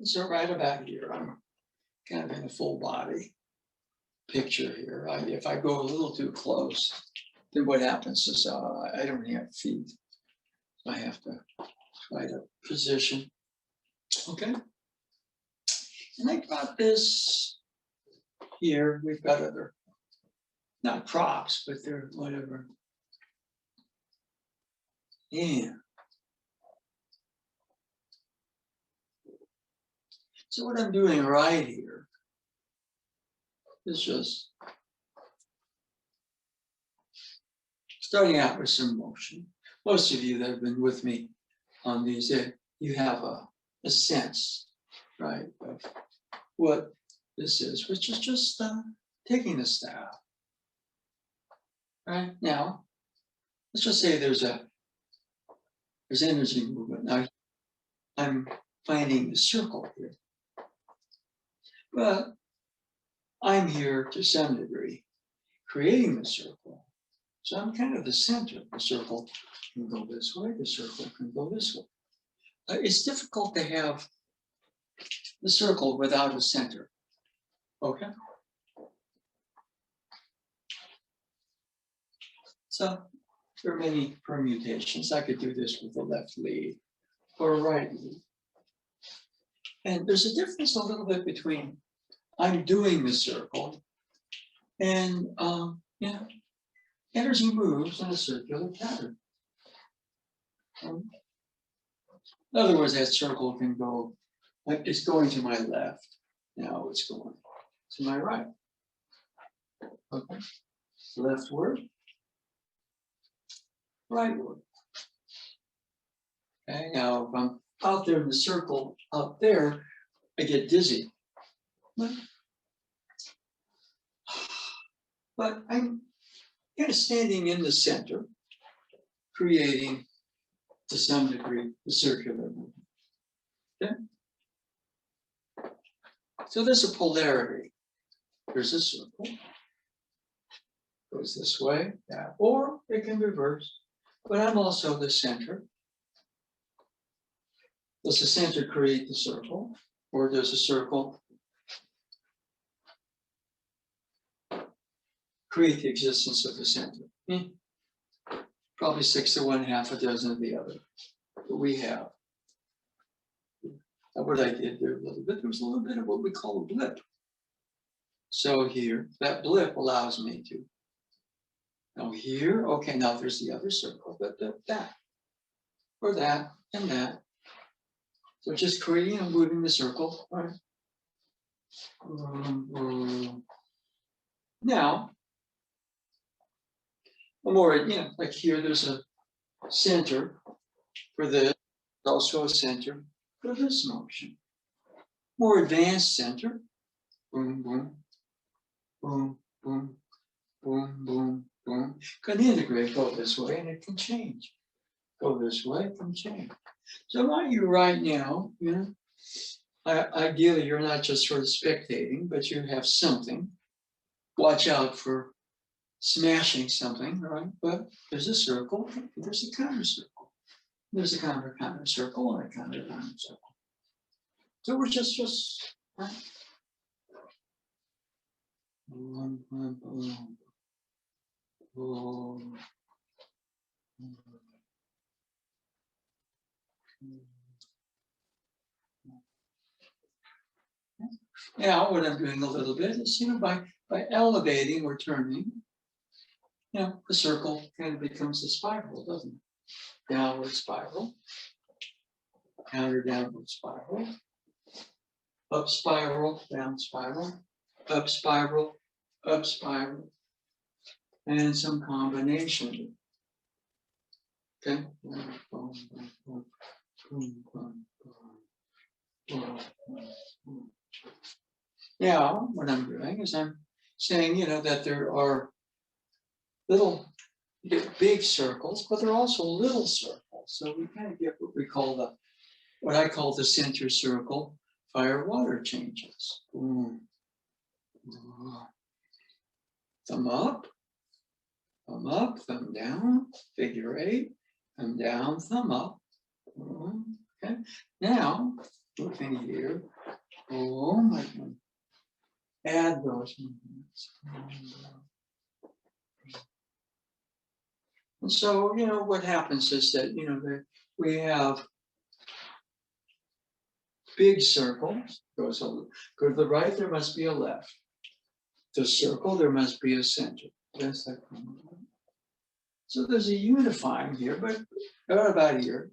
So right about here, I'm kind of in a full body picture here. If I go a little too close, then what happens is I don't have feet. I have to try to position. Okay. And I got this here. We've got other, not props, but they're whatever. Yeah. So what I'm doing right here is just starting out with some motion. Most of you that have been with me on these, you have a sense, right, of what this is, which is just taking the staff. Right now, let's just say there's energy movement. Now, I'm finding the circle here, but I'm here to some degree, creating the circle. So I'm kind of the center. The circle can go this way, the circle can go this way. It's difficult to have the circle without a center, okay? So there are many permutations. I could do this with a left lead or a right lead. And there's a difference a little bit between I'm doing the circle and energy moves in a circular pattern. In other words, that circle can go, like it's going to my left. Now it's going to my right. Okay. Leftward, rightward. Okay, now if I'm out there in the circle up there, I get dizzy. But I'm kind of standing in the center, creating to some degree the circular movement. Okay? So there's a polarity. There's a circle. Goes this way, that, or it can reverse. But I'm also the center. Does the center create the circle, or does the circle create the existence of the center? Probably 6 to 1, half a dozen of the other. But we have. What I did there a little bit, there was a little bit of what we call a blip. So here, that blip allows me to. Now here, okay, now there's the other circle, but that, or that, and that. So just creating and moving the circle, right? Now, more, like here, there's a center for this, also a center for this motion. More advanced center, boom, boom, boom, boom, boom, boom, boom. Can integrate, go this way, and it can change. Go this way, it can change. So I want you right now, ideally you're not just sort of spectating, but you have something. Watch out for smashing something, right? But there's a circle, there's a counter circle. There's a counter circle and a counter circle. So we're just right? Boom, boom, boom. Boom. Now, what I'm doing a little bit is, by elevating or turning, the circle kind of becomes a spiral, doesn't it? Downward spiral, counter downward spiral, up spiral, down spiral, up spiral, up spiral, and some combination. Okay. Now, what I'm doing is I'm saying, that there are big circles, but there are also little circles. So we kind of get what I call the center circle fire-water changes. Boom. Thumb up, thumb down, figure 8, thumb down, thumb up. Okay. Now, moving here. Boom. I can add those movements. And so, what happens is that, we have big circles. Go to the right, there must be a left. The circle, there must be a center. Yes, that. So there's a unifying here, but about here.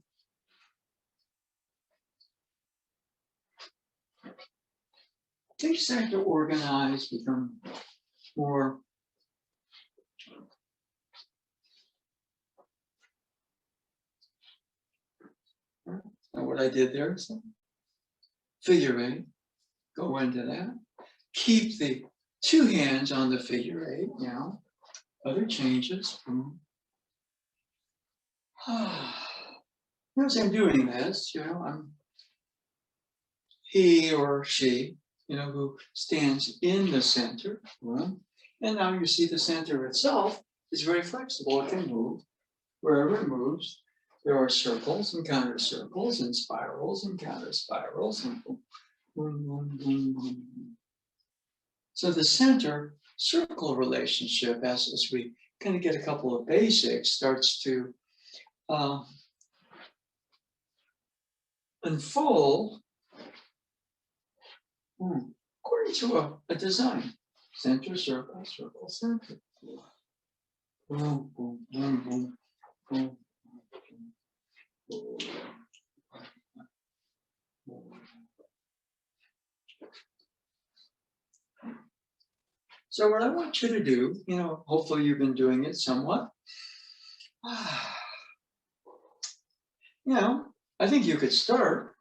Things start to organize, become more and what I did there is figure eight, go into that. Keep the two hands on the figure eight now. Other changes. As I'm doing this, I'm he or she, who stands in the center. And now you see the center itself is very flexible. It can move wherever it moves. There are circles and counter circles and spirals and counter spirals and boom, boom, boom, boom, boom. So the center circle relationship, as we kind of get a couple of basics, starts to unfold according to a design. Center, circle, circle, center. Boom, boom, boom, boom, boom. So what I want you to do, hopefully you've been doing it somewhat. I think you could start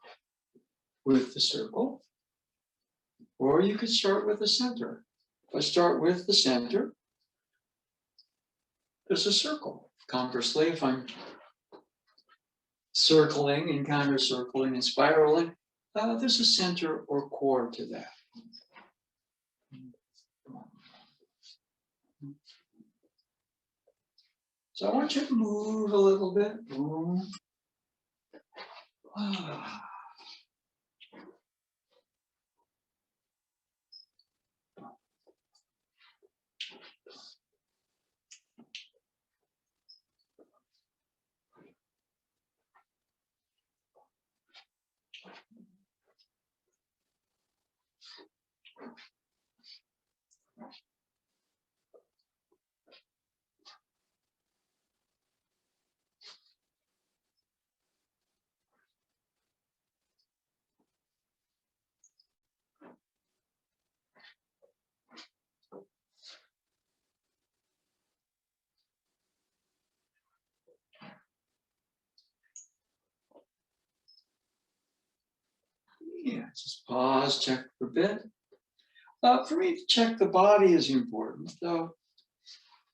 with the circle, or you could start with the center. If I start with the center, there's a circle. Conversely, if I'm circling and counter circling and spiraling, there's a center or core to that. So I want you to move a little bit. Boom. Yeah, just pause, check for a bit. For me to check the body is important. So,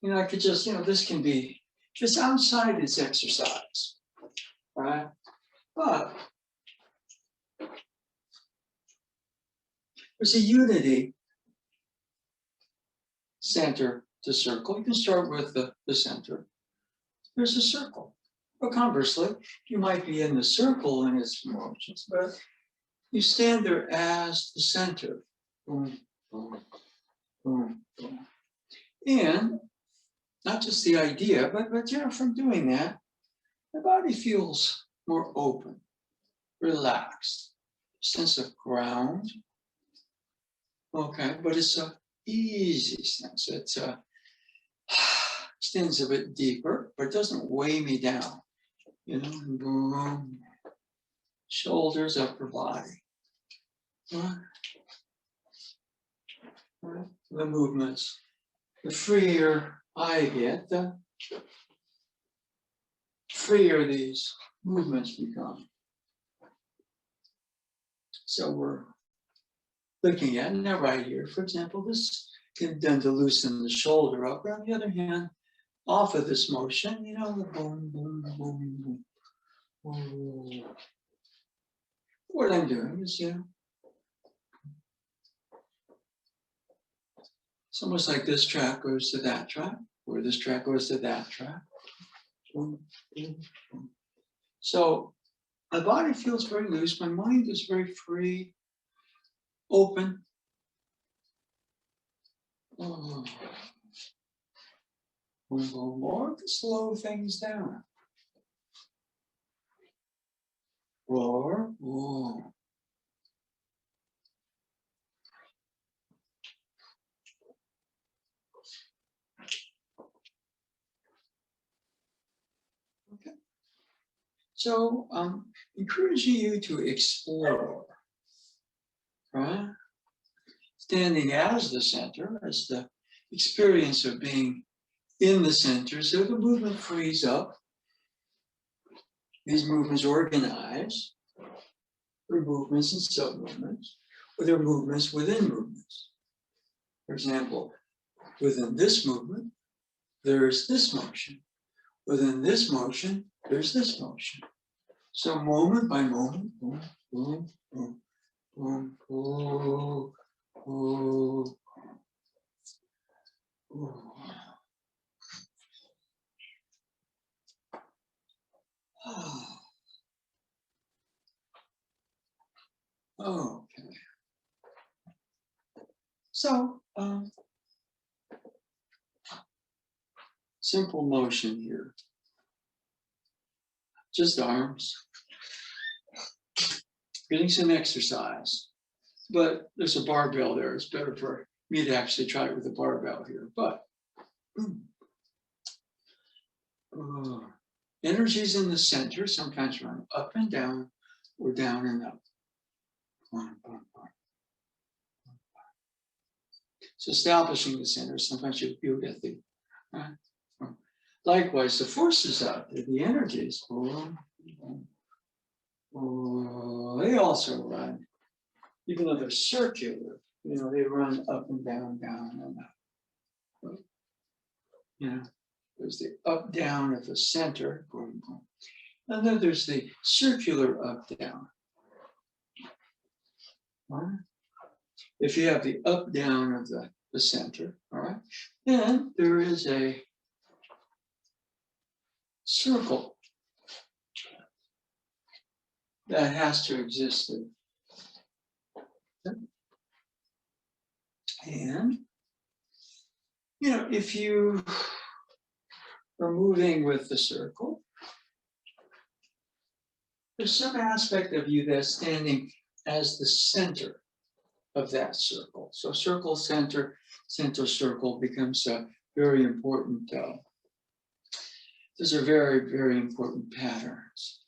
I could just, this can be just outside its exercise, right? But there's a unity center to circle. You can start with the center. There's a circle. Or conversely, you might be in the circle in its motions, but you stand there as the center. Boom, boom, boom, boom. And not just the idea, but from doing that, the body feels more open, relaxed, sense of ground. Okay, but it's a easy sense. It's extends a bit deeper, but doesn't weigh me down. Boom. Shoulders, upper body. The movements. The freer I get, the freer these movements become. So we're looking at now right here, for example, this can tend to loosen the shoulder up. But on the other hand, off of this motion, the boom, boom, boom, boom, boom. What I'm doing is, it's almost like this track goes to that track, or this track goes to that track. Boom, boom, boom. So My body feels very loose. My mind is very free, open. Oh. We'll go more to slow things down. Or, oh. Okay. So, encouraging you to explore, right? Standing as the center, as the experience of being in the center, so the movement frees up. These movements organize. There are movements and sub-movements, or there are movements within movements. For example, within this movement, there's this motion. Within this motion, there's this motion. So moment by moment, boom, boom, boom, boom, boom, boom, boom. Okay. So, simple motion here. Just arms. Getting some exercise. But there's a barbell there. It's better for me to actually try it with a barbell here. But energy's in the center, sometimes run up and down or down and up. So establishing the center, sometimes you feel at the likewise, the forces out there, the energies, they also run, even though they're circular, they run up and down, and up. There's the up, down at the center, and then there's the circular up, down. Right? If you have the up, down of the center, all right, then there is a circle that has to exist. And, if you are moving with the circle, there's some aspect of you that's standing as the center of that circle. So circle, center, circle becomes a very important, those are very, very important patterns.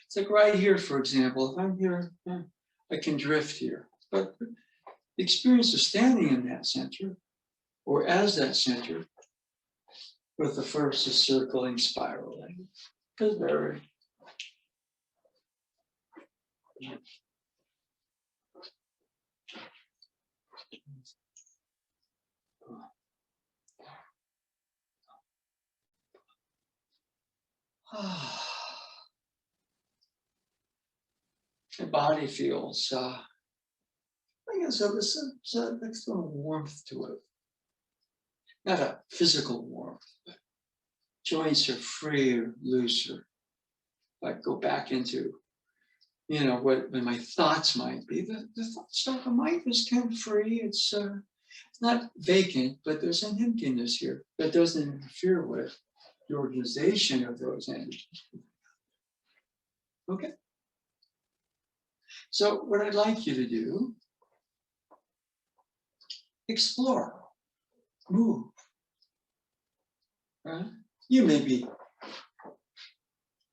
It's like right here, for example, if I'm here, I can drift here. But the experience of standing in that center, or as that center, with the first is circling, spiraling, is very. The body feels, I guess there's an external warmth to it. Not a physical warmth, but joints are freer, looser. Like go back into, what my thoughts might be. The thoughts of the mind is kind of free. It's not vacant, but there's an emptiness here that doesn't interfere with the organization of those energies. Okay. So what I'd like you to do, explore, move. Right? You may be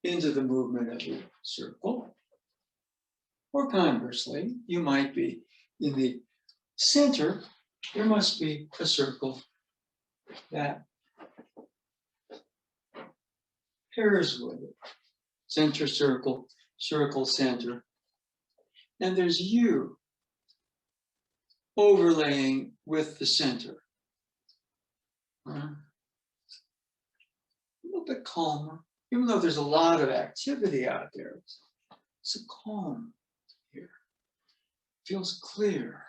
into the movement of the circle, or conversely, you might be in the center. There must be a circle that pairs with it. Center, circle, circle, center. And there's you overlaying with the center. A little bit calmer, even though there's a lot of activity out there. It's a calm here. Feels clear.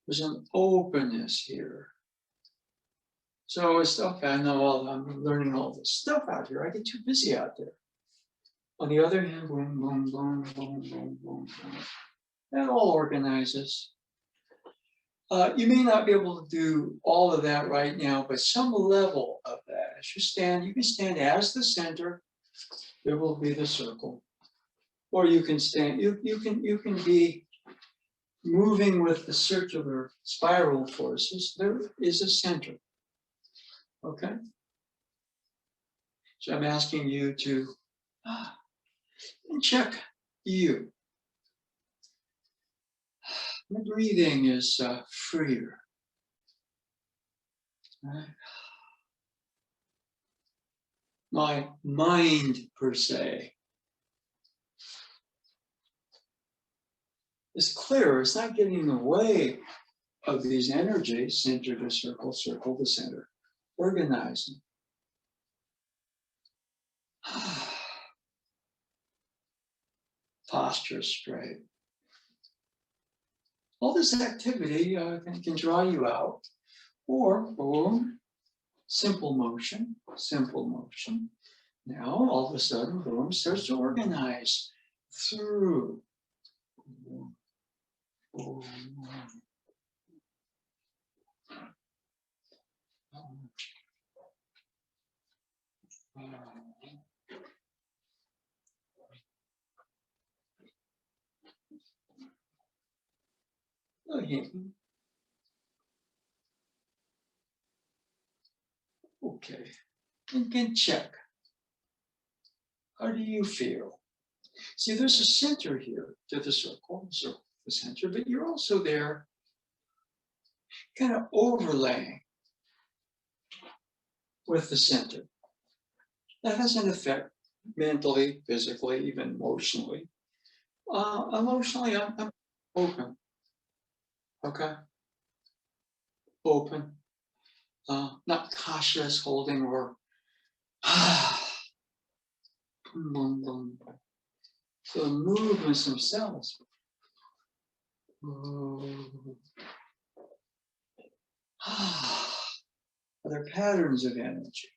There's an openness here. So it's okay. I know I'm learning all this stuff out here. I get too busy out there. On the other hand, boom, boom, boom, boom, boom, boom, boom. That all organizes. You may not be able to do all of that right now, but some level of that. As you stand, you can stand as the center. There will be the circle, or you can stand. You can be moving with the circular spiral forces. There is a center. Okay. So I'm asking you to check you. The breathing is freer. Right? My mind, per se, is clear. It's not getting in the way of these energies, center to circle, circle to center, organizing. Posture straight. All this activity can draw you out, or boom, simple motion, simple motion. Now, all of a sudden, boom, starts to organize through. Boom, boom, okay, and can check. How do you feel? See, there's a center here to the circle, the center, but you're also there kind of overlaying with the center. That has an effect mentally, physically, even emotionally. Emotionally, I'm open. Okay? Open. Not cautious, holding, or boom, boom. So the movements themselves. Other patterns of energy.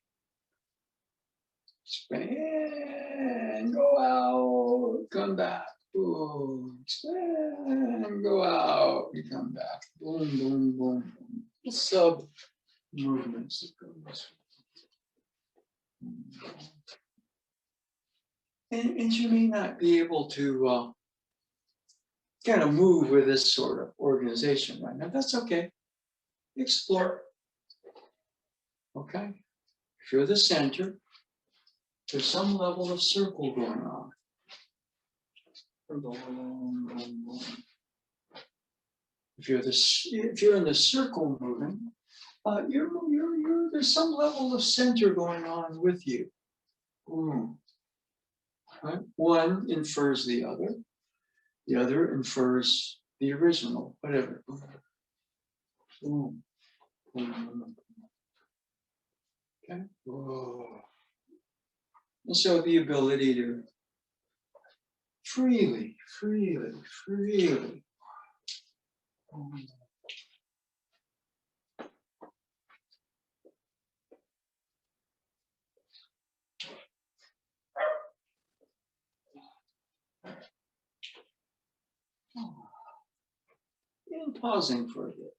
Expand, go out, come back. Boom, expand, go out, you come back. Boom, boom, boom, boom. Sub movements that goes. And you may not be able to kind of move with this sort of organization right now. That's okay. Explore. Okay? If you're the center, there's some level of circle going on. If you're in the circle moving, there's some level of center going on with you. Right? One infers the other infers the original, whatever. Okay. And so the ability to freely. And pausing for a bit.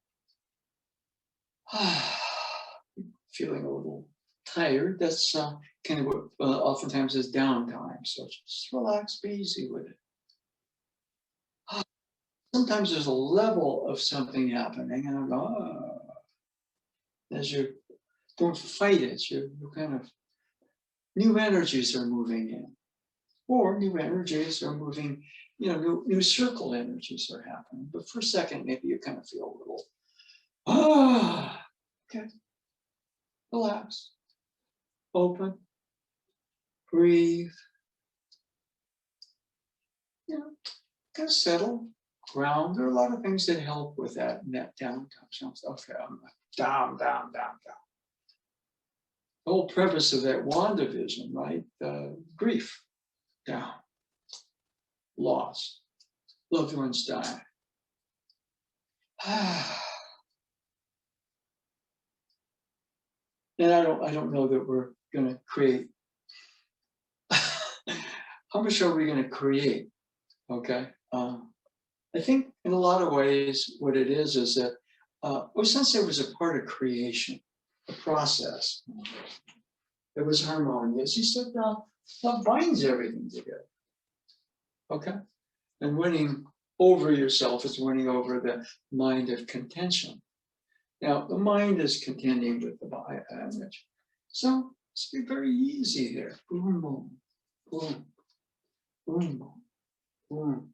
Feeling a little tired. That's kind of what oftentimes is downtime. So just relax, be easy with it. Sometimes there's a level of something happening, and I go, as you don't fight it, you kind of, new energies are moving in, or new energies are moving, new circle energies are happening. But for a second, maybe you kind of feel a little, okay, relax, open, breathe, kind of settle, ground. There are a lot of things that help with that downtime. Okay, I'm down. The whole premise of that Wanda vision, right? Grief, down, loss, loved ones die. And I don't know that we're going to create. How much are we going to create? Okay. I think in a lot of ways, what it is that Sensei was a part of creation, a process. It was harmonious. He said, what binds everything together? Okay. And winning over yourself is winning over the mind of contention. Now, the mind is contending with the image. So it's very easy here. Boom, boom, boom, boom, boom, boom,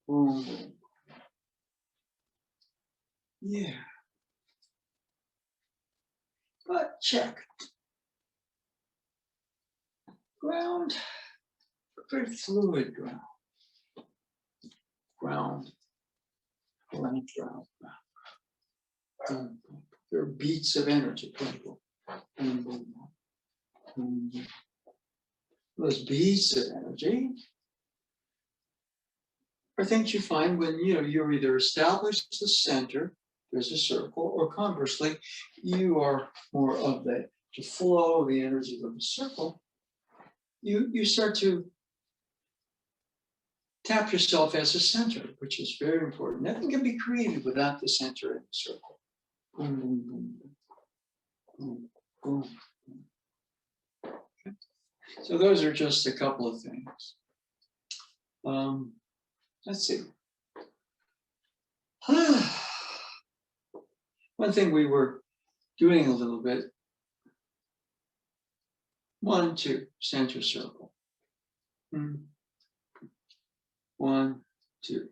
boom, boom. Yeah. But check. Ground, very fluid ground. Ground. There are beats of energy. Those beats of energy are things you find when you're either established the center, there's a circle, or conversely, you are more of the flow of the energy of the circle. You start to tap yourself as a center, which is very important. Nothing can be created without the center in the circle. Boom, boom, boom, boom, boom, boom. Okay. So those are just a couple of things. Let's see. One thing we were doing a little bit. 1, 2, center circle. 1, 2,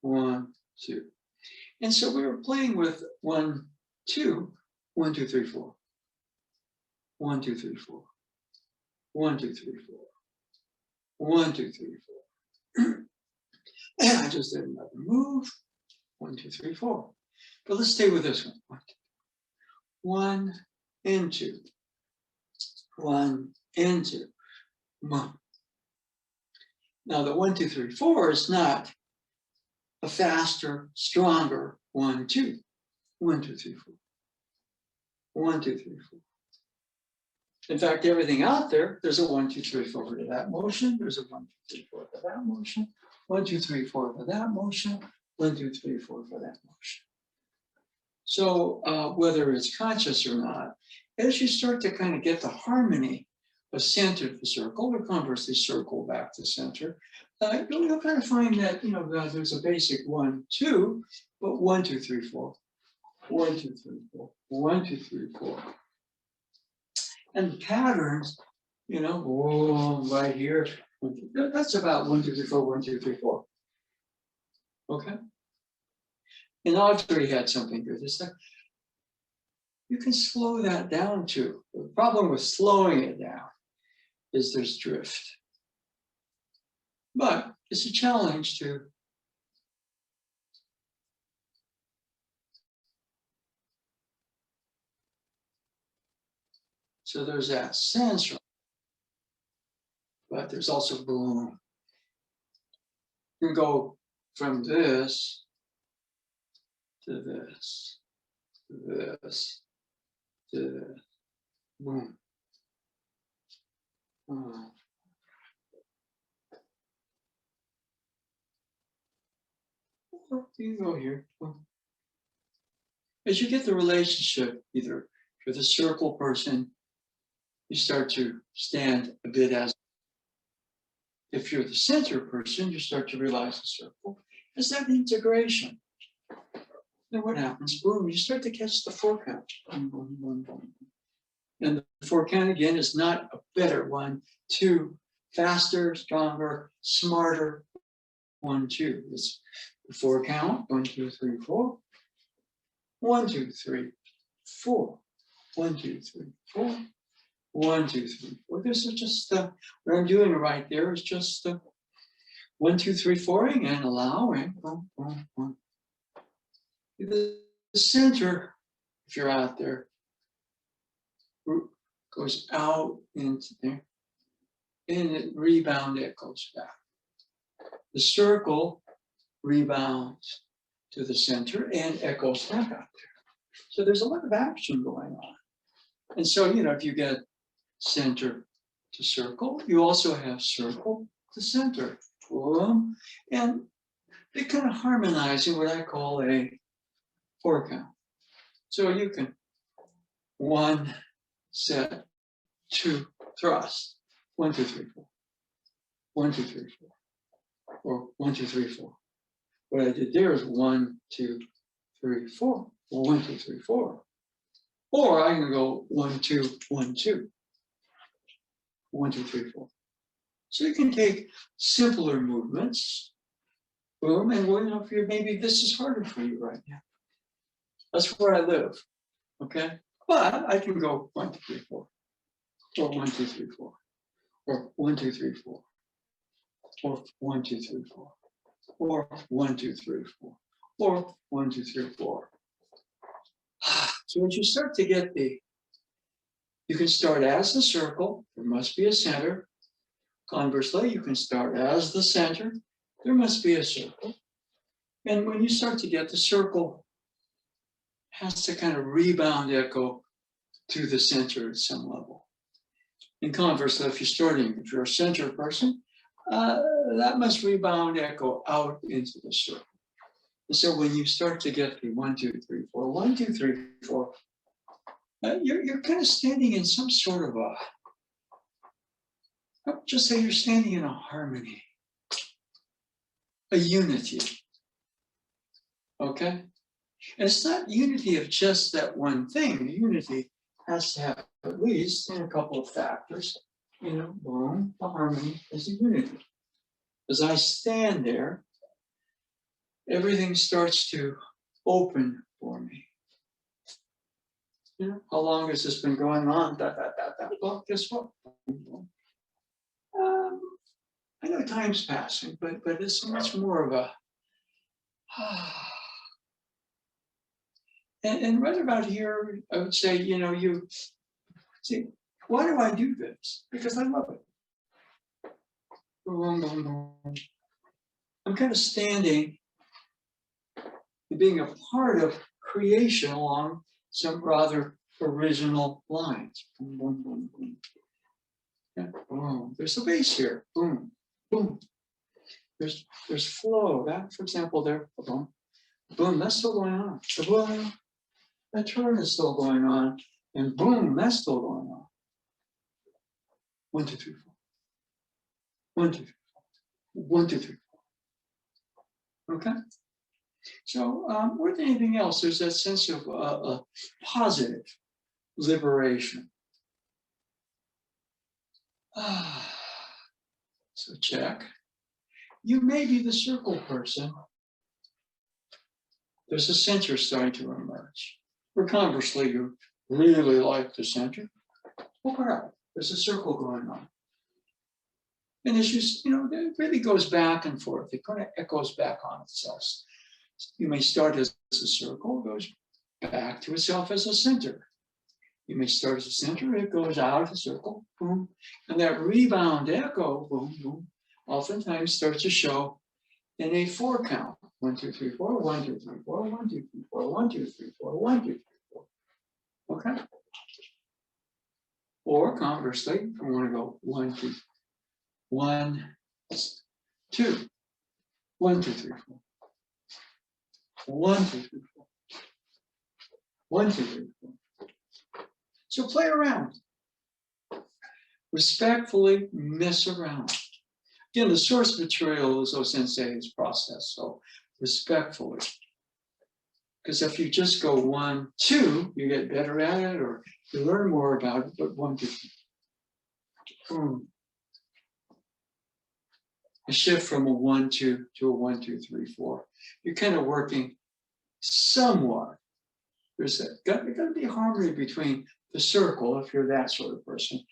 1, 2. And so we were playing with 1, 2, 1, 2, 3, 4. 1, 2, 3, 4. 1, 2, 3, 4. 1, 2, 3, 4. And I just did another move. 1, 2, 3, 4. But let's stay with this one. 1 and 2. 1 and 2. Now the 1, 2, 3, 4 is not a faster, stronger 1, 2. 1, 2, 3, 4. 1, 2, 3, 4. In fact, everything out there's a 1, 2, 3, 4 to that motion. There's a 1, 2, 3, 4 for that motion. 1, 2, 3, 4 for that motion. 1, 2, 3, 4 for that motion. So whether it's conscious or not, as you start to kind of get the harmony of center to circle, or conversely circle back to center, you'll kind of find that there's a basic 1, 2, but 1, 2, 3, 4. 1, 2, 3, 4. 1, 2, 3, 4. And the patterns, right here, that's about 1, 2, 3, 4, 1, 2, 3, 4. Okay? And Audrey had something good. It's like, you can slow that down too. The problem with slowing it down is there's drift. But it's a challenge to so there's that sense, but there's also boom. You can go from this to this, to this, to this. Boom. You go here. As you get the relationship, either with a circle person, you start to stand a bit as, if you're the center person, you start to realize the circle as that integration. Then what happens? Boom, you start to catch the 4 count. Boom, boom, boom, boom. And the 4 count again is not a better 1, 2, faster, stronger, smarter 1, 2. It's the 4 count, 1, 2, 3, 4. 1, 2, 3, 4. 1, 2, 3, 4. 1, 2, 3, 4. This is just what I'm doing right there is just 1, 2, 3, 4ing and allowing. Boom, boom, boom. The center, if you're out there, goes out into there, and it rebound, it goes back. The circle rebounds to the center and echoes back out there. So there's a lot of action going on. And so, if you get center to circle, you also have circle to center. Boom. And they kind of harmonize in what I call a 4 count. So you can 1 set, 2 thrust. 1, 2, 3, 4. 1, 2, 3, 4. Or 1, 2, 3, 4. What I did there is 1, 2, 3, 4. 1, 2, 3, 4. Or I can go 1, 2, 1, 2. 1, 2, 3, 4. So you can take simpler movements. Boom, and if you're, maybe this is harder for you right now. That's where I live. Okay? But I can go 1, 2, 3, 4. Or 1, 2, 3, 4. Or 1, 2, 3, 4. Or 1, 2, 3, 4. Or 1, 2, 3, 4. Or 1, 2, 3, 4. So once you start to get you can start as the circle, there must be a center. Conversely, you can start as the center, there must be a circle. And when you start to get the circle, has to kind of rebound echo to the center at some level. And conversely, if you're a center person, that must rebound echo out into the circle. And so when you start to get the 1, 2, 3, 4, 1, 2, 3, 4, you're kind of standing in some sort of I would just say you're standing in a harmony, a unity. Okay? And it's not unity of just that one thing. The unity has to have at least a couple of factors. Boom, the harmony is a unity. As I stand there, everything starts to open for me. How long has this been going on? Well, guess what? I know time's passing, but it's so much more of a. And right about here, I would say, you see, why do I do this? Because I love it. I'm kind of standing and being a part of creation along some rather original lines. Boom, boom, boom, boom. Yeah, boom. There's a bass here. Boom, boom. There's flow. That, for example, there. Boom, boom. That's still going on. Boom. That turn is still going on, and boom, that's still going on. 1, 2, 3, 4. 1, 2, 3, 4. 1, 2, 3, 4. Okay. So more than anything else, there's that sense of positive liberation. So check. You may be the circle person. There's a center starting to emerge. Or conversely, you really like the center. Well, perhaps there's a circle going on. And it's just, it really goes back and forth. It kind of echoes back on itself. You may start as a circle, goes back to itself as a center. You may start as a center, it goes out of the circle, boom. And that rebound echo, boom, boom, oftentimes starts to show in a 4 count. 1, 2, 3, 4, 1, 2, 3, 4, 1, 2, 3, 4, 1, 2, 3, 4, 1, 2, 3, 4. Okay. Or conversely, I want to go 1, 2, 1, 2, 1, 2, 3, 4. 1, 2, 3, 4. 1, 2, 3, 4. So play around. Respectfully mess around. Again, the source material is O-sensei's process, so respectfully. Because if you just go 1, 2, you get better at it, or you learn more about it, but 1, 2, 3. Boom. A shift from a 1, 2 to a 1, 2, 3, 4. You're kind of working somewhat. There's got to be harmony between the circle, if you're that sort of person,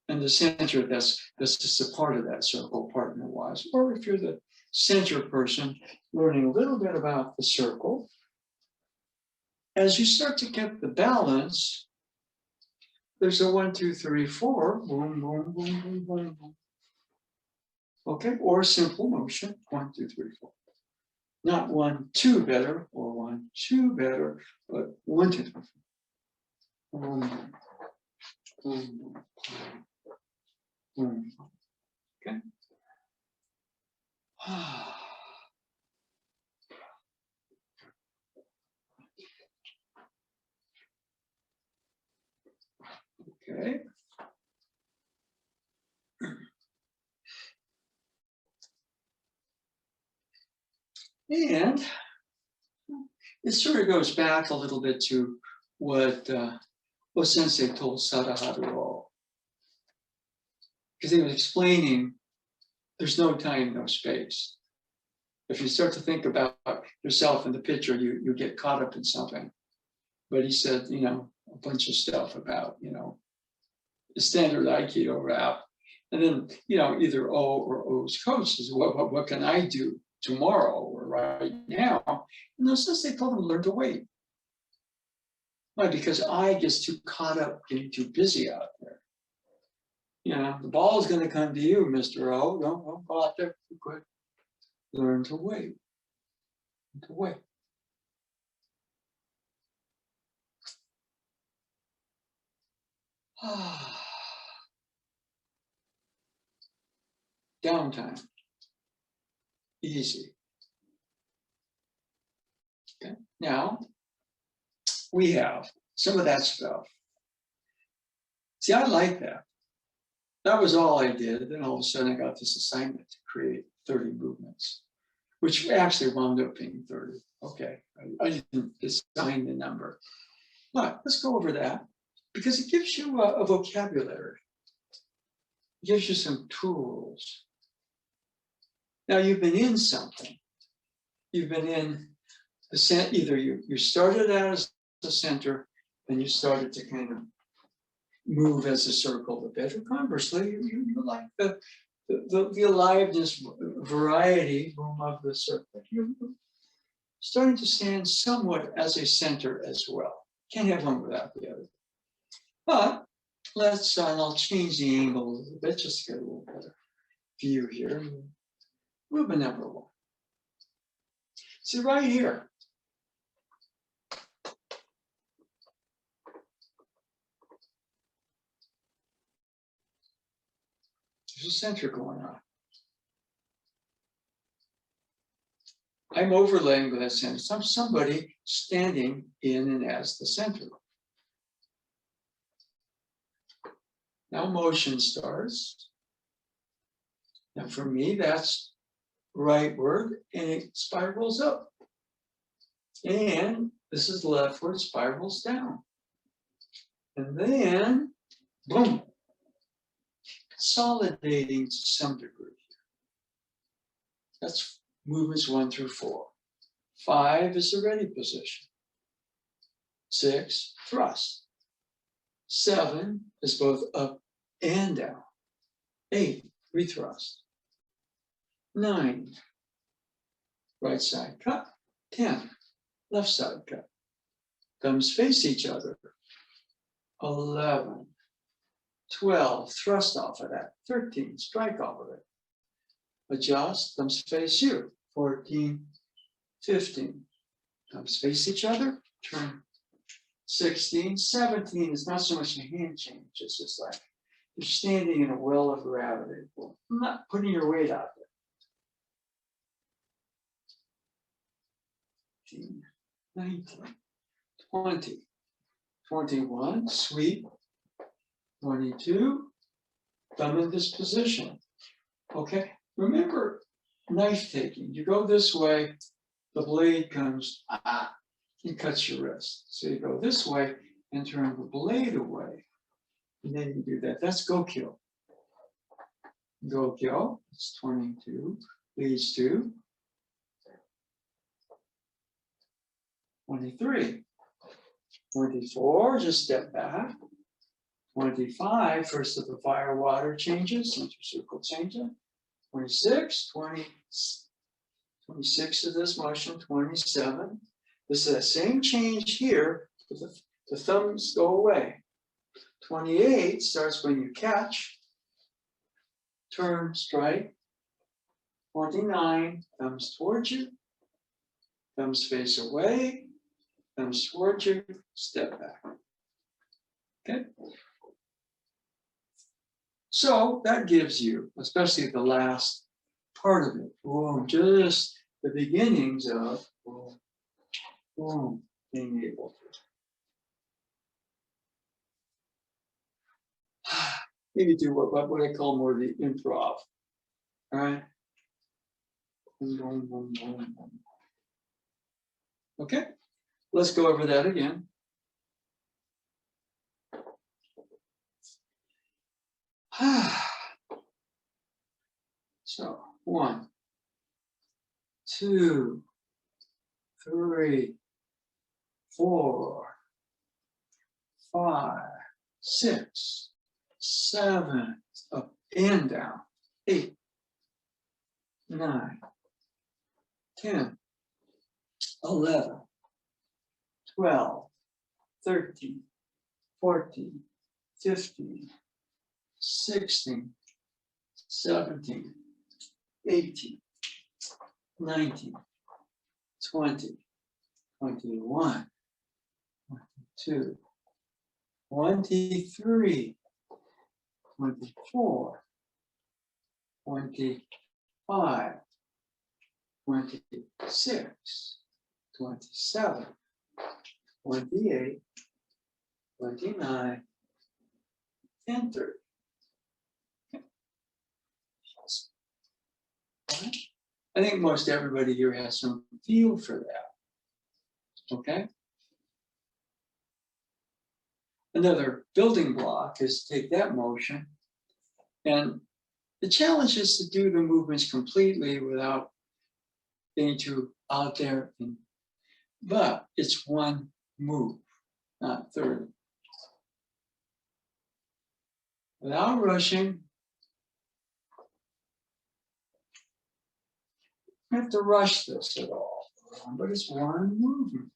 and the center that's just a part of that circle, partner-wise. Or if you're the center person, learning a little bit about the circle. As you start to get the balance, there's a 1, 2, 3, 4, boom, boom, boom, boom, boom, boom. Okay, or simple motion, 1, 2, 3, 4. Not 1, 2 better, or 1, 2 better, but 1, 2, 3, 4. boom, boom. Okay. Okay. And it sort of goes back a little bit to what Sensei told Sadahadu, because he was explaining there's no time, no space. If you start to think about yourself in the picture, you get caught up in something. But he said, a bunch of stuff about, the standard Aikido route. And then, either O or O's coach is what can I do tomorrow or right now? And those things they told him learn to wait. Why? Because I gets too caught up getting too busy out there. The ball is going to come to you, Mr. O. Don't go out there too quick. Learn to wait. Learn to wait. Downtime. Easy. Okay. Now, we have some of that stuff. See, I like that. That was all I did. Then all of a sudden I got this assignment to create 30 movements, which actually wound up being 30. Okay, I didn't design the number. But let's go over that because it gives you a vocabulary. It gives you some tools. Now you've been in something. You've been in the center, either you started out as the center and you started to kind of move as a circle a bit, or conversely, you like the aliveness variety of the circle. You're starting to stand somewhat as a center as well. Can't have one without the other. But let's, I'll change the angle a little bit just to get a little better view here. Movement number 1. See right here. There's a center going on. I'm overlaying with that center. Somebody standing in and as the center. Now motion starts. Now for me, that's rightward, and it spirals up. And this is leftward, spirals down. And then, boom, consolidating to some degree. That's movements 1 through 4. 5 is the ready position. 6, thrust. 7 is both up and down. 8, rethrust. 9, right side cut. 10, left side cut. Thumbs face each other. 11, 12, thrust off of that. 13, strike off of it. Adjust, thumbs face you. 14, 15, thumbs face each other. Turn. 16, 17 is not so much a hand change. It's just like you're standing in a well of gravity. Well, I'm not putting your weight out there. 18, 19, 20, 21, sweep. 22, thumb in this position. Okay, remember knife taking. You go this way, the blade comes, and cuts your wrist. So you go this way and turn the blade away. And then you do that. That's go kill. Go kill, it's 22, leads to 23. 24, just step back. 25, first of the fire water changes, center circle changes. 26, 26 of this motion, 27. This is the same change here, but the thumbs go away. 28 starts when you catch, turn, strike. 29, thumbs towards you, thumbs face away, thumbs towards you, step back. Okay? So that gives you, especially the last part of it, boom, just the beginnings of boom, boom, being able to maybe do what I call more the improv. All right. Boom, boom, boom, boom, boom. Okay, let's go over that again. So 1, 2, 3, 4, 5, 6, 7, up and down, 8, 9, 10, 11, 12, 13, 14, 15, 16, 17, 18, 19, 20, 21, 22, 23, 24, 25, 26, 27, 28, 29, and 30. I think most everybody here has some feel for that. Okay? Another building block is to take that motion, and the challenge is to do the movements completely without being too out there. But it's one move, not 30. Without rushing, you don't have to rush this at all, but it's one movement.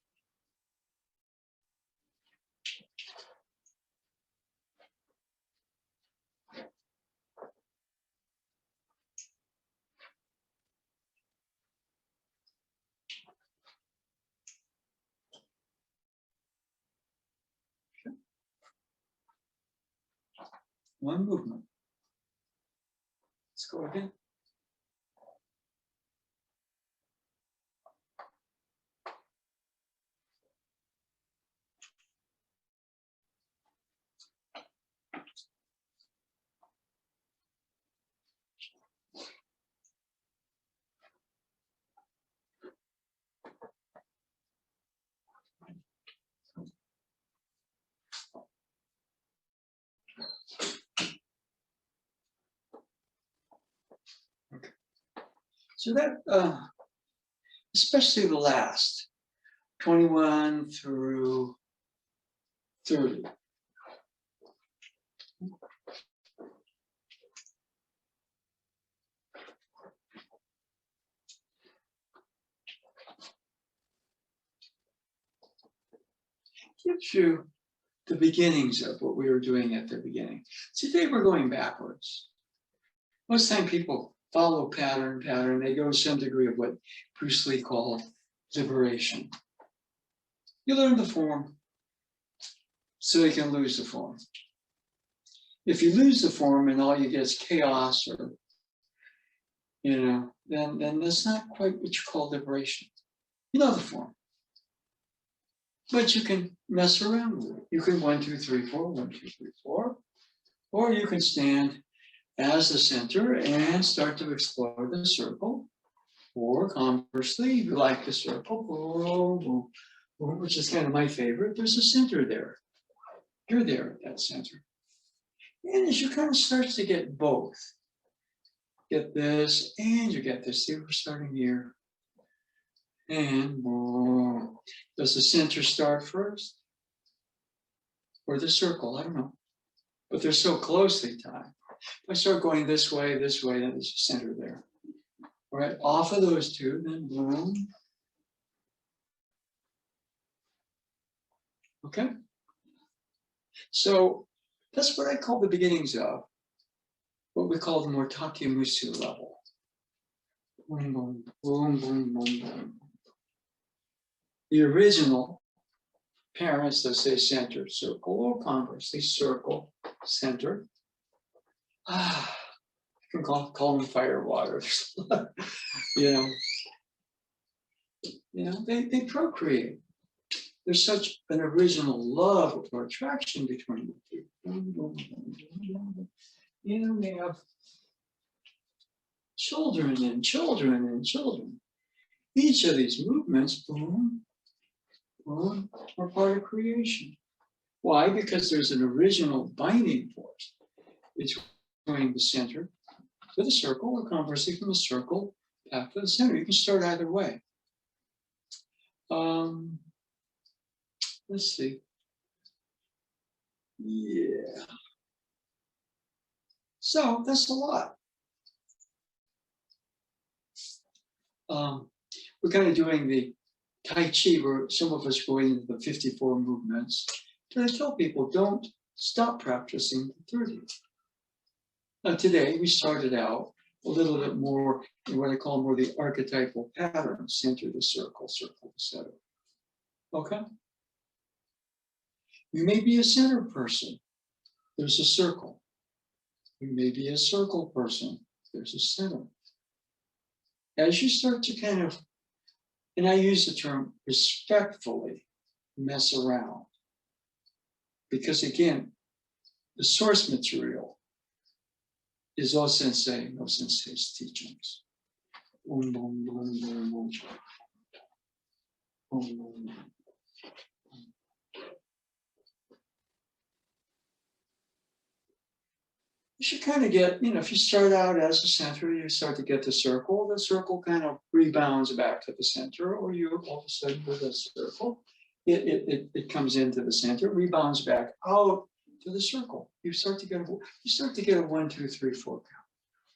One movement. Let's go again. Okay. So that, especially the last 21 through 30. Gives you the beginnings of what we were doing at the beginning. Today we're going backwards. Most time people follow pattern, they go to some degree of what Bruce Lee called liberation. You learn the form so you can lose the form. If you lose the form and all you get is chaos or, then that's not quite what you call liberation. You know the form. But you can mess around with it. You can 1, 2, 3, 4, 1, 2, 3, 4, or you can stand as the center and start to explore the circle. Or conversely, if you like the circle, boom, boom, which is kind of my favorite, there's a center there. You're there at that center. And as you kind of start to get both, get this and you get this. See, we're starting here. And boom. Does the center start first? Or the circle? I don't know. But they're so closely tied. If I start going this way, then there's a center there. All right, off of those two, then boom. Okay? So that's what I call the beginnings of what we call the Mortaki Musu level. Boom, boom, boom, boom, boom, boom. The original parents, let's say center, circle, or conversely, circle, center. I can call them fire water. you know, they procreate. There's such an original love or attraction between the two. They have children and children and children. Each of these movements, boom, boom, are part of creation. Why? Because there's an original binding force between the center to the circle, or conversely from the circle back to the center. You can start either way. Let's see. Yeah. So that's a lot. We're kind of doing the Tai Chi, where some of us go into the 54 movements. And I tell people, don't stop practicing the 30. Now today, we started out a little bit more in what I call more the archetypal pattern, center to circle, circle to center. Okay? You may be a center person. There's a circle. You may be a circle person. There's a center. As you start to kind of, and I use the term respectfully, mess around. Because again, the source material is O Sensei, no Sensei's teachings. Boom, boom, boom, boom, boom. Boom, boom, boom. You should kind of get, if you start out as a center, you start to get the circle kind of rebounds back to the center, or you all of a sudden with a circle, it comes into the center, rebounds back out to the circle. You start to get a 1, 2, 3, 4 count.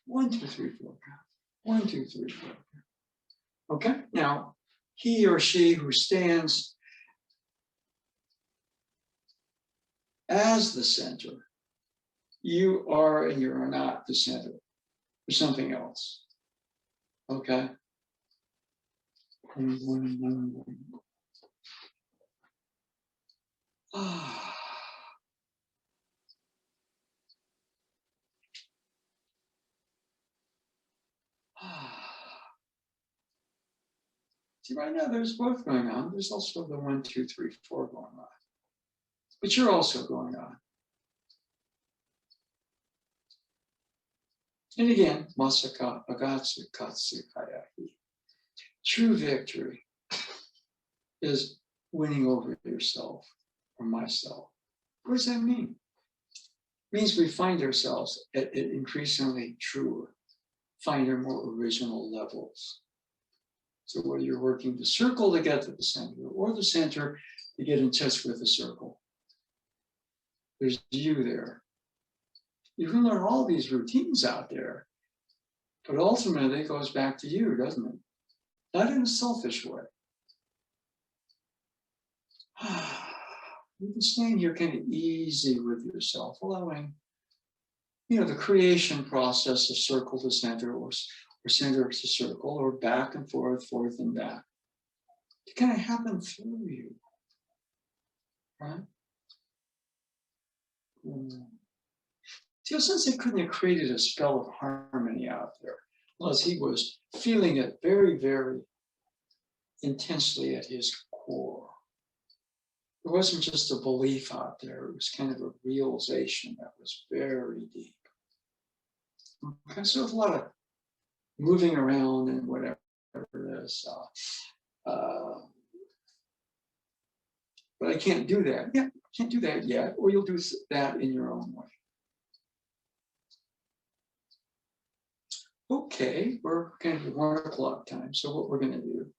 1, 2, 3, 4 count. 1, 2, 3, 4 count. Okay, now he or she who stands as the center, you are and you are not the center. There's something else. Okay? See, right now there's both going on. There's also the 1, 2, 3, 4 going on. But you're also going on. And again, Masaka Agatsu Katsu Kayahi. True victory is winning over yourself or myself. What does that mean? It means we find ourselves at increasingly truer, finer, more original levels. So whether you're working the circle to get to the center or the center to get in touch with the circle, there's you there. You can learn all these routines out there, but ultimately it goes back to you, doesn't it? Not in a selfish way. You can stand here kind of easy with yourself, allowing, the creation process of circle to center or center to circle or back and forth, forth and back to kind of happen through you, right? Sensei couldn't have created a spell of harmony out there unless he was feeling it very, very intensely at his core. It wasn't just a belief out there, it was kind of a realization that was very deep. Okay, so there's a lot of moving around and whatever it is. But I can't do that. Yeah, I can't do that yet, or you'll do that in your own way. Okay, we're kind of at 1 o'clock time. So what we're going to do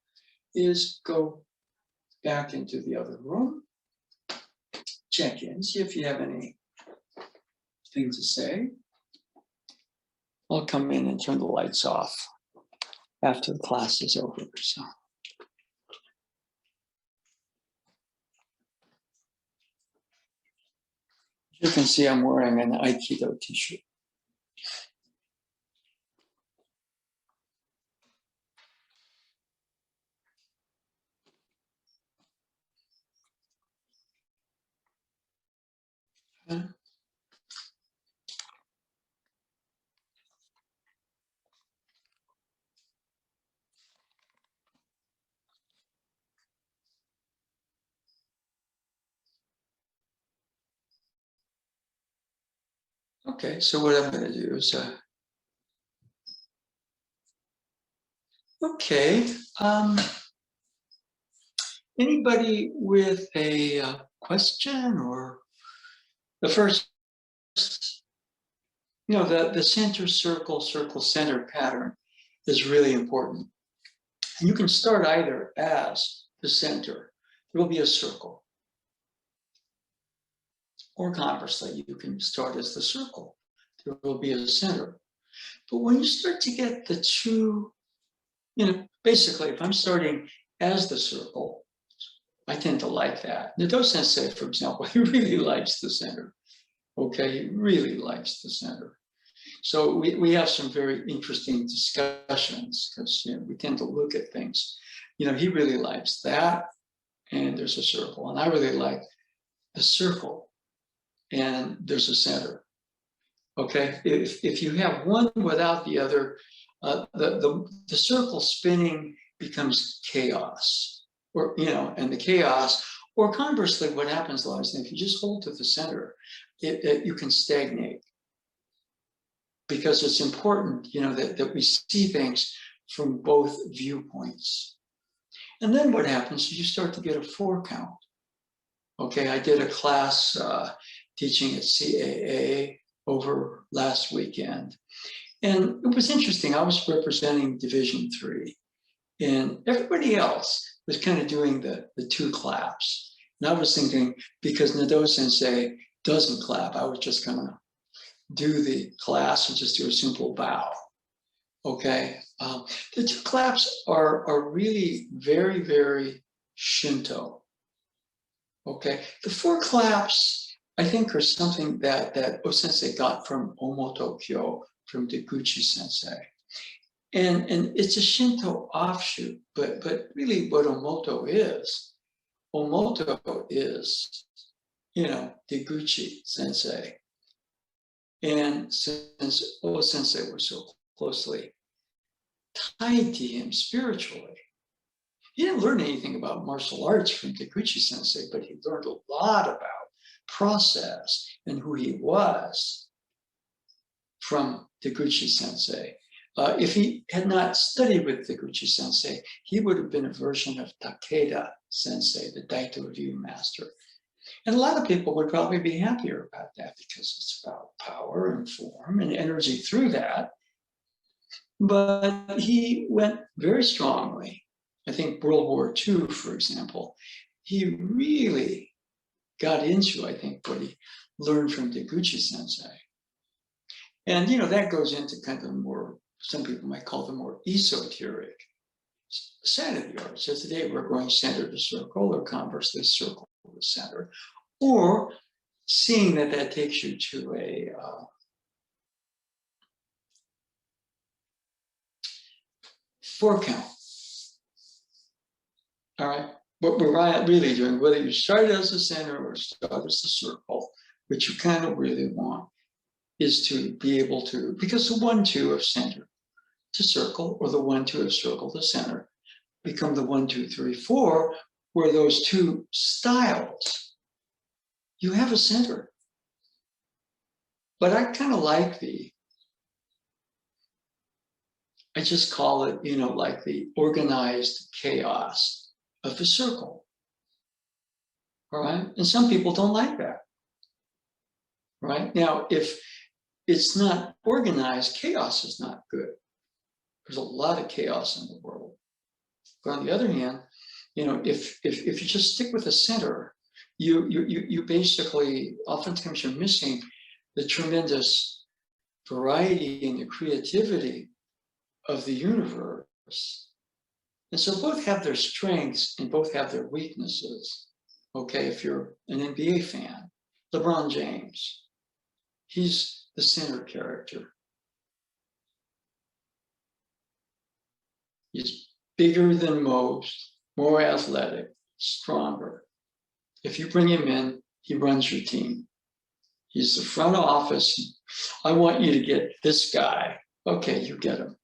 is go back into the other room, check in, see if you have anything to say. I'll come in and turn the lights off after the class is over. So. You can see I'm wearing an Aikido t-shirt. Okay, so what I'm going to do is, okay, anybody with a question or the first, the center circle, circle center pattern is really important. And you can start either as the center, there will be a circle. Or conversely, you can start as the circle, there will be a center. But when you start to get the two, basically, if I'm starting as the circle, I tend to like that. Nado Sensei, for example, he really likes the center. Okay, he really likes the center. So we have some very interesting discussions because we tend to look at things. He really likes that, and there's a circle, and I really like the circle, and there's a center. Okay, if you have one without the other, the circle spinning becomes chaos, or and the chaos. Or conversely, what happens a lot is if you just hold to the center, you can stagnate. Because it's important, that we see things from both viewpoints. And then what happens is you start to get a 4 count. Okay, I did a class teaching at CAA over last weekend. And it was interesting. I was representing Division 3. And everybody else was kind of doing the 2 claps. And I was thinking, because Nado Sensei doesn't clap, I was just going to do the class and just do a simple bow. Okay, the 2 claps are really very, very Shinto. Okay, the 4 claps I think are something that O-sensei got from Omoto Kyo, from Deguchi Sensei, and it's a Shinto offshoot. But really, what Omoto is Deguchi Sensei. And since O-sensei was so closely tied to him spiritually, he didn't learn anything about martial arts from Deguchi Sensei, but he learned a lot about process and who he was from Deguchi Sensei. If he had not studied with Deguchi Sensei, he would have been a version of Takeda Sensei, the Daito Ryu master. And a lot of people would probably be happier about that because it's about power and form and energy through that. But he went very strongly. I think World War II, for example, he really got into, I think, what he learned from Deguchi Sensei. And, that goes into kind of more, some people might call them more esoteric side of the art. So today we're going center to circle, or conversely circle to center, or seeing that takes you to a four count. All right, what we're really doing, whether you start as a center or start as a circle, which you kind of really want is to be able to, because the 1-2 of center to circle, or the 1-2 of circle to center, become the 1-2-3-4, where those 2 styles, you have a center. But I kind of like I just call it, like the organized chaos of the circle. All right, and some people don't like that. Right, now, if it's not organized, chaos is not good. There's a lot of chaos in the world. But on the other hand, if you just stick with the center, you basically, oftentimes you're missing the tremendous variety and the creativity of the universe. And so both have their strengths and both have their weaknesses. Okay, if you're an NBA fan, LeBron James, he's the center character. He's bigger than most, more athletic, stronger. If you bring him in, he runs your team. He's the front office. I want you to get this guy. Okay, you get him.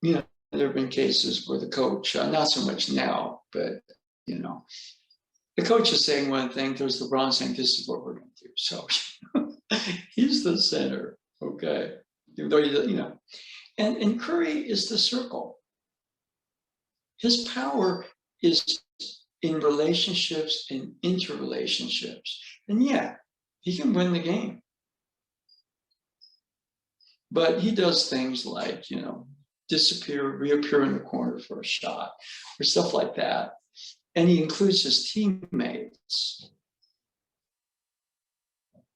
There have been cases where the coach, not so much now, but, the coach is saying one thing, there's LeBron saying, this is what we're going to do. So He's the center, okay? Even though you know, and Curry is the circle. His power is in relationships and interrelationships. And yeah, he can win the game. But he does things like, you know, disappear, reappear in the corner for a shot, or stuff like that. And he includes his teammates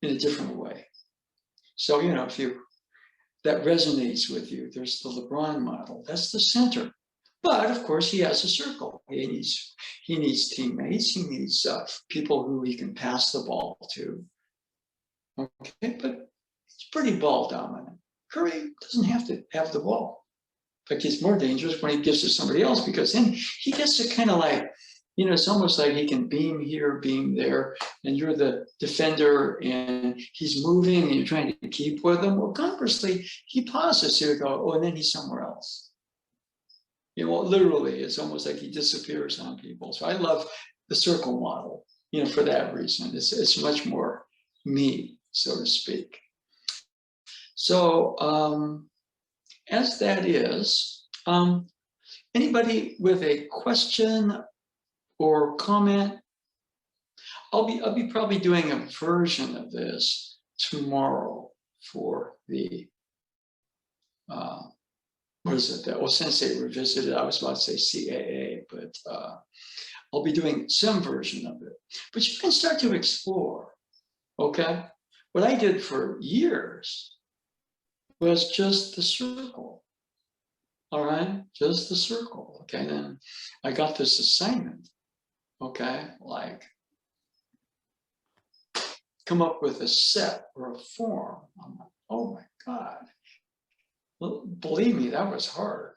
in a different way. So, you know, if you that resonates with you, there's the LeBron model. That's the center. But of course, he has a circle. He needs teammates. He needs people who he can pass the ball to. Okay, but it's pretty ball dominant. Curry doesn't have to have the ball. In fact, it's more dangerous when he gives to somebody else, because then he gets to kind of like, you know, it's almost like he can beam here, beam there, and you're the defender and he's moving and you're trying to keep with him. Well, conversely, he pauses here, go, oh, and then he's somewhere else. You know, literally, it's almost like he disappears on people. So I love the circle model, you know, for that reason. It's much more me, so to speak. So as that is, anybody with a question or comment? I'll be probably doing a version of this tomorrow for the what is it that Sensei Revisited? I was about to say CAA, but I'll be doing some version of it. But you can start to explore. Okay, what I did for years was just the circle. All right, just the circle. Okay, then I got this assignment. Okay, like come up with a set or a form. I'm like, oh my God. Well, believe me, that was hard.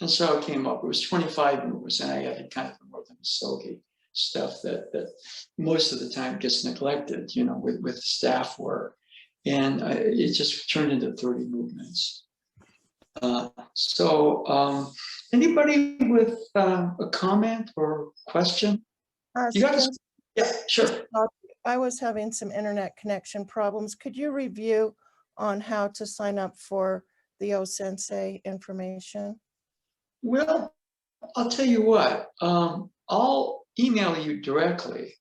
And so I came up, it was 25 moves, and I added kind of more than Sogi stuff that most of the time gets neglected, you know, with staff work. And it just turned into 30 movements. So anybody with a comment or question? You got to, yeah, sure. I was having some internet connection problems. Could you review on how to sign up for the O-Sensei information? Well, I'll tell you what, I'll email you directly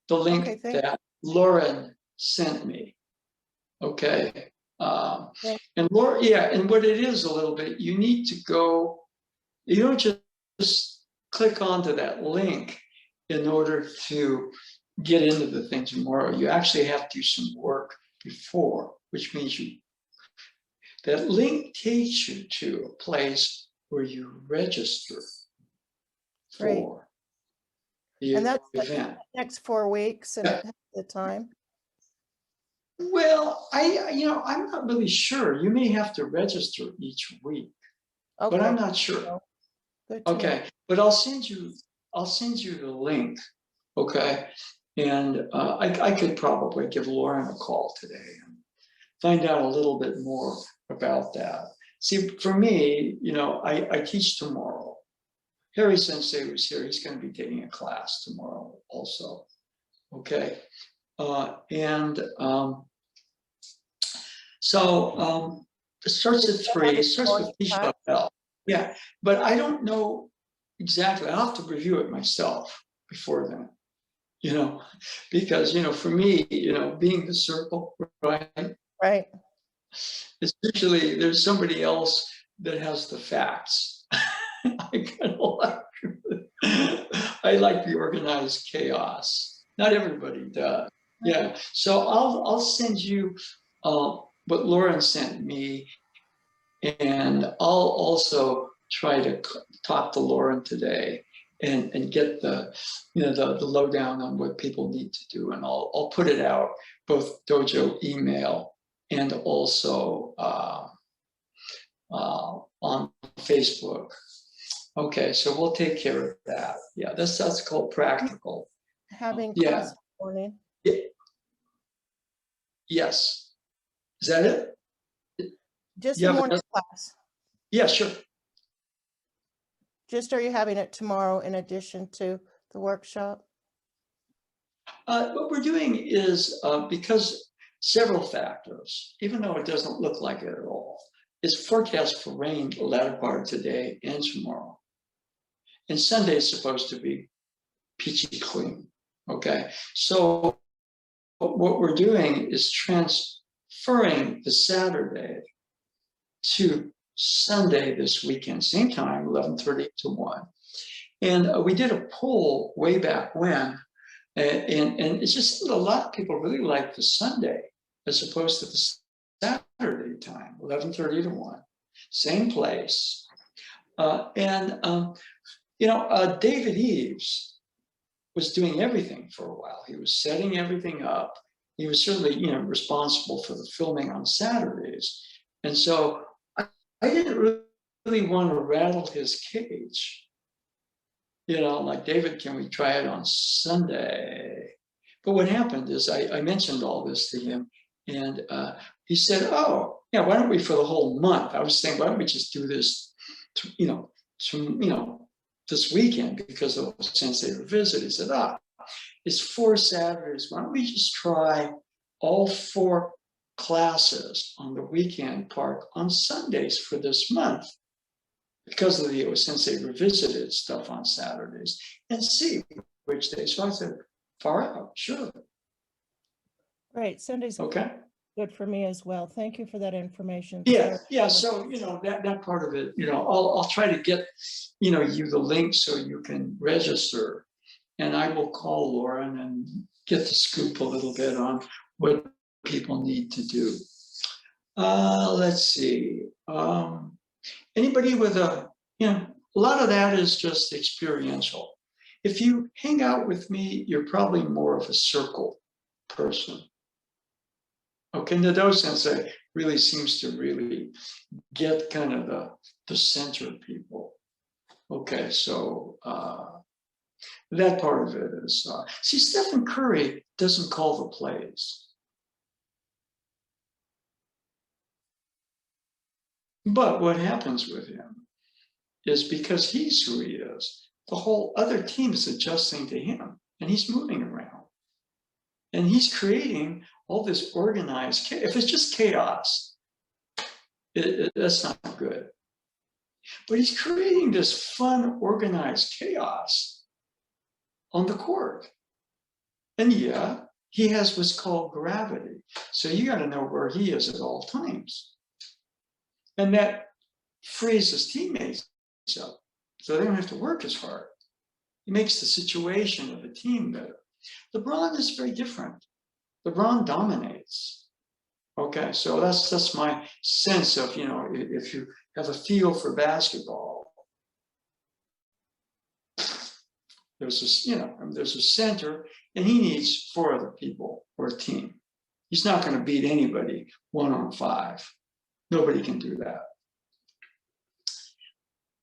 the link that Lauren sent me. Okay. And Laura, yeah, and what it is a little bit, you need to go, you don't just click onto that link in order to get into the thing tomorrow. You actually have to do some work before, which means that link takes you to a place where you register for the and that's event. Like the next 4 weeks and it has the time. Well, I'm not really sure. You may have to register each week, but I'm not sure. Okay, but I'll send you the link. Okay, and I could probably give Lauren a call today and find out a little bit more about that. See, for me, you know, I teach tomorrow. Harry Sensei was here. He's going to be taking a class tomorrow also. Okay, so it starts at 3. It starts with Tisha Bell. Yeah, but I don't know exactly. I'll have to review it myself before then. You know, because, you know, for me, you know, being the circle, right? Right. It's usually there's somebody else that has the facts. I like the organized chaos. Not everybody does. Yeah. So I'll send you what Lauren sent me, and I'll also try to talk to Lauren today and get the lowdown on what people need to do, and I'll put it out both dojo email and also on Facebook. Okay, so we'll take care of that. Yeah, that's called practical. Having class this morning. Yes. Is that it? Just the morning class. Yeah, sure. Just are you having it tomorrow in addition to the workshop? What we're doing is because several factors, even though it doesn't look like it at all. It's forecast for rain the latter part of today and tomorrow. And Sunday is supposed to be peachy clean, okay? So what we're doing is transferring the Saturday to Sunday this weekend, same time, 11:30 to 1. And we did a poll way back when, and it's just a lot of people really like the Sunday as opposed to the Saturday time, 11:30 to 1, same place. David Eves was doing everything for a while. He was setting everything up. He was certainly, responsible for the filming on Saturdays. And so I didn't really want to rattle his cage. Like, David, can we try it on Sunday? But what happened is I mentioned all this to him, and he said, oh, yeah, why don't we for the whole month? I was saying, why don't we just do this, this weekend, because of Sensei Revisit. He said, it's 4 Saturdays. Why don't we just try all 4 classes on the weekend part on Sundays for this month, because of the Sensei Revisited stuff on Saturdays, and see which day. So I said, far out, sure. Right, Sunday's Okay. good for me as well. Thank you for that information. Yeah. So that part of it, I'll try to get you the link so you can register, and I will call Lauren and get the scoop a little bit on what people need to do. Let's see. Anybody with a lot of that is just experiential. If you hang out with me, you're probably more of a circle person. Okay, Nado Sensei really seems to really get kind of the center people. Okay, so that part of it is, see, Stephen Curry doesn't call the plays. But what happens with him is, because he's who he is, the whole other team is adjusting to him, and he's moving around. And he's creating all this organized chaos. If it's just chaos, that's not good. But he's creating this fun, organized chaos on the court. And yeah, he has what's called gravity. So you got to know where he is at all times. And that frees his teammates up, so they don't have to work as hard. It makes the situation of the team better. LeBron is very different. LeBron dominates. Okay, so that's my sense of, if you have a feel for basketball, there's a center, and he needs 4 other people or a team. He's not going to beat anybody 1-on-5. Nobody can do that.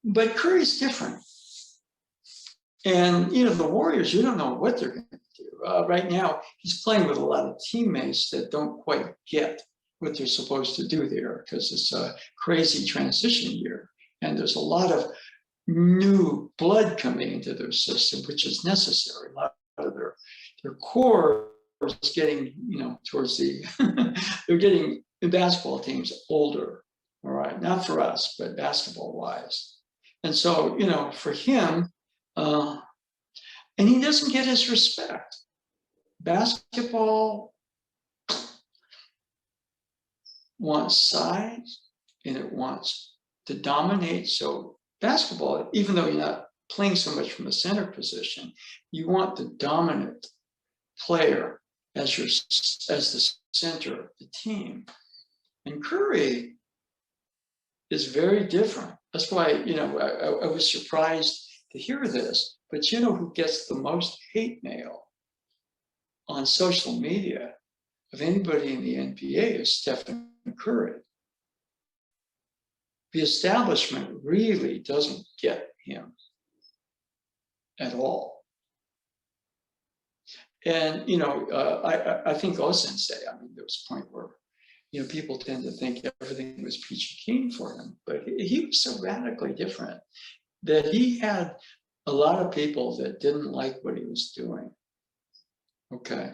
But Curry's different. And, the Warriors, you don't know what they're going to do. Right now, he's playing with a lot of teammates that don't quite get what they're supposed to do there, because it's a crazy transition year. And there's a lot of new blood coming into their system, which is necessary. A lot of their core is getting, towards the, they're getting the basketball teams older, all right? Not for us, but basketball-wise. And so, for him, and he doesn't get his respect. Basketball wants size, and it wants to dominate. So basketball, even though you're not playing so much from the center position, you want the dominant player as the center of the team. And Curry is very different. That's why, I was surprised to hear this, but who gets the most hate mail on social media of anybody in the NBA is Stephen Curry. The establishment really doesn't get him at all. And, I think Sensei, there was a point where, people tend to think everything was peachy keen for him, but he was so radically different that he had a lot of people that didn't like what he was doing. Okay.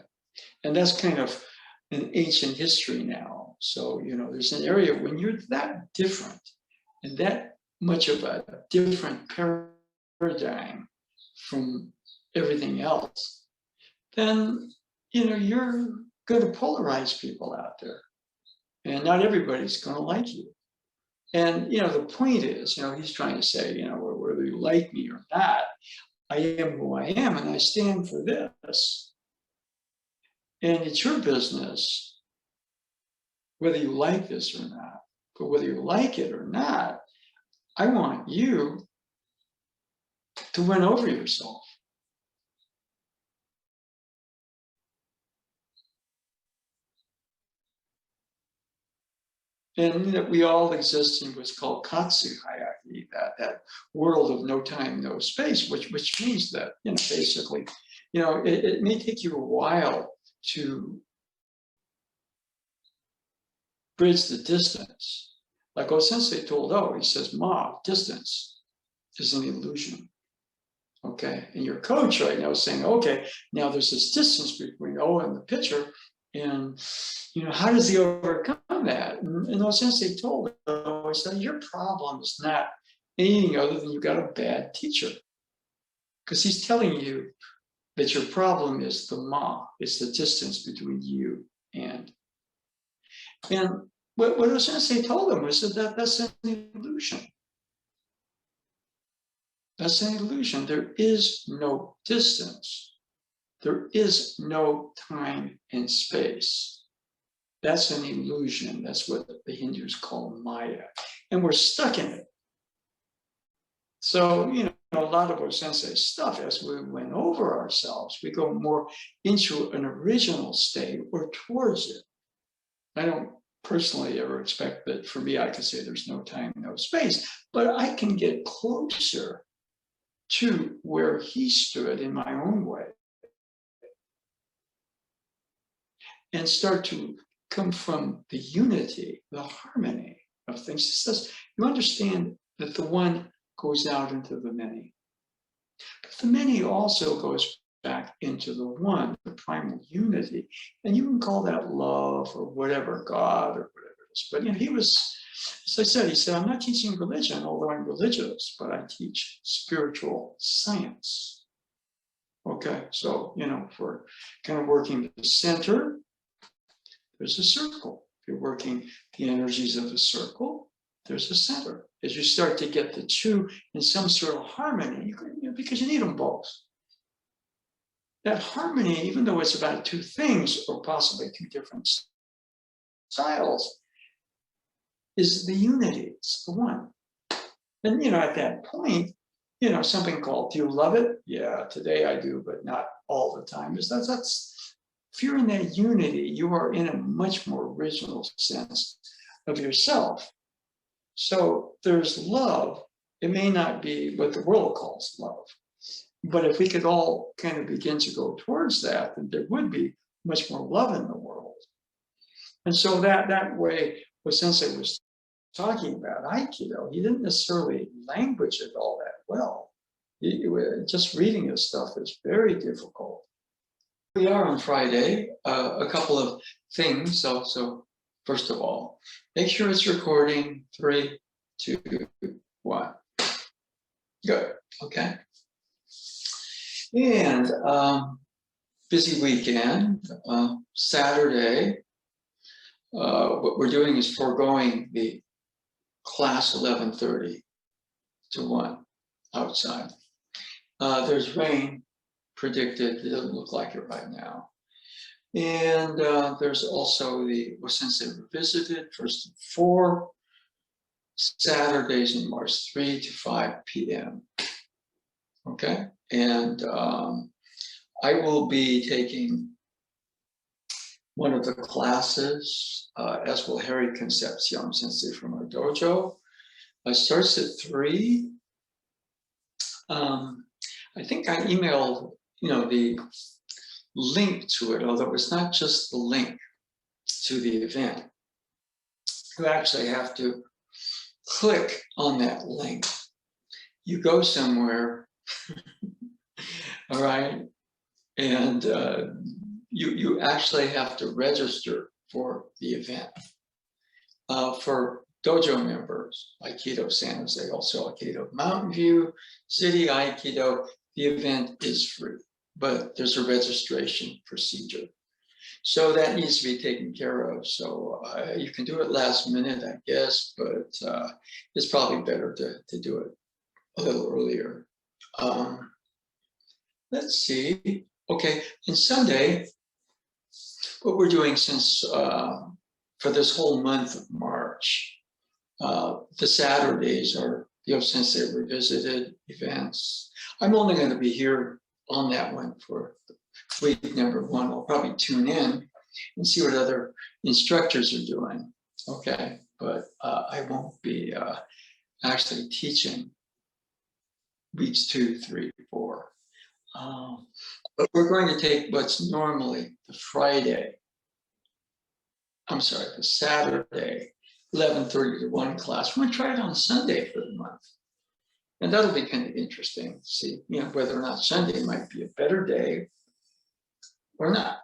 And that's kind of an ancient history now. So, there's an area when you're that different and that much of a different paradigm from everything else, then, you're going to polarize people out there. And not everybody's going to like you. And, the point is, he's trying to say, whether you like me or not, I am who I am and I stand for this. And it's your business whether you like this or not. But whether you like it or not, I want you to win over yourself. And we all exist in what's called Katsu hierarchy, that world of no time, no space, which means that, basically, it may take you a while to bridge the distance. Like Sensei told O, he says, Ma, distance is an illusion. Okay, and your coach right now is saying, okay, now there's this distance between O and the pitcher, and how does he overcome that? And Sensei told him, I said, your problem is not anything other than you got a bad teacher, because he's telling you that your problem is the Ma, it's the distance between you and what Sensei told him was that that's an illusion. That's an illusion. There is no distance. There is no time and space. That's an illusion. That's what the Hindus call Maya. And we're stuck in it. So, a lot of our Sensei stuff, as we went over ourselves, we go more into an original state or towards it. I don't personally ever expect that for me, I could say there's no time, no space, but I can get closer to where he stood in my own way and start to come from the unity, the harmony of things. It says, you understand that the one goes out into the many, but the many also goes back into the one, the primal unity. And you can call that love or whatever, God or whatever it is. But he was, as I said, he said, I'm not teaching religion, although I'm religious, but I teach spiritual science. Okay, so, if we're kind of working the center, there's a circle. If you're working the energies of the circle, there's a center. As you start to get the two in some sort of harmony, because you need them both. That harmony, even though it's about two things or possibly two different styles, is the unity. It's the one. And, at that point, something called, do you love it? Yeah, today I do, but not all the time. That's if you're in that unity, you are in a much more original sense of yourself. So there's love. It may not be what the world calls love. But if we could all kind of begin to go towards that, then there would be much more love in the world. And so that way, what Sensei was talking about Aikido, he didn't necessarily language it all that well. Just reading his stuff is very difficult. We are on Friday, a couple of things. So first of all, make sure it's recording. 3, 2, 1. Good, okay. And busy weekend, Saturday, what we're doing is foregoing the class 11:30 to 1 outside. There's rain predicted. It doesn't look like it right now. And there's also the Sensei Revisited, 1st and 4, Saturdays in March, 3 to 5 p.m. Okay, and I will be taking one of the classes, as will Harry Concepcion Sensei from our dojo. It starts at 3. I think I emailed, the link to it, although it's not just the link to the event. You actually have to click on that link. You go somewhere, all right, and you actually have to register for the event. For dojo members, Aikido San Jose, also Aikido Mountain View, City Aikido, the event is free, but there's a registration procedure. So that needs to be taken care of. So you can do it last minute, I guess, but it's probably better to do it a little earlier. Let's see. Okay, and Sunday, what we're doing since for this whole month of March, the Saturdays are the Sensei Revisited events. I'm only going to be here on that one for week number 1. I'll probably tune in and see what other instructors are doing. Okay, but I won't be actually teaching weeks 2, 3, 4. But we're going to take what's normally the Saturday, 11:30 to 1 class. We're going to try it on Sunday for the month. And that'll be kind of interesting to see, whether or not Sunday might be a better day or not.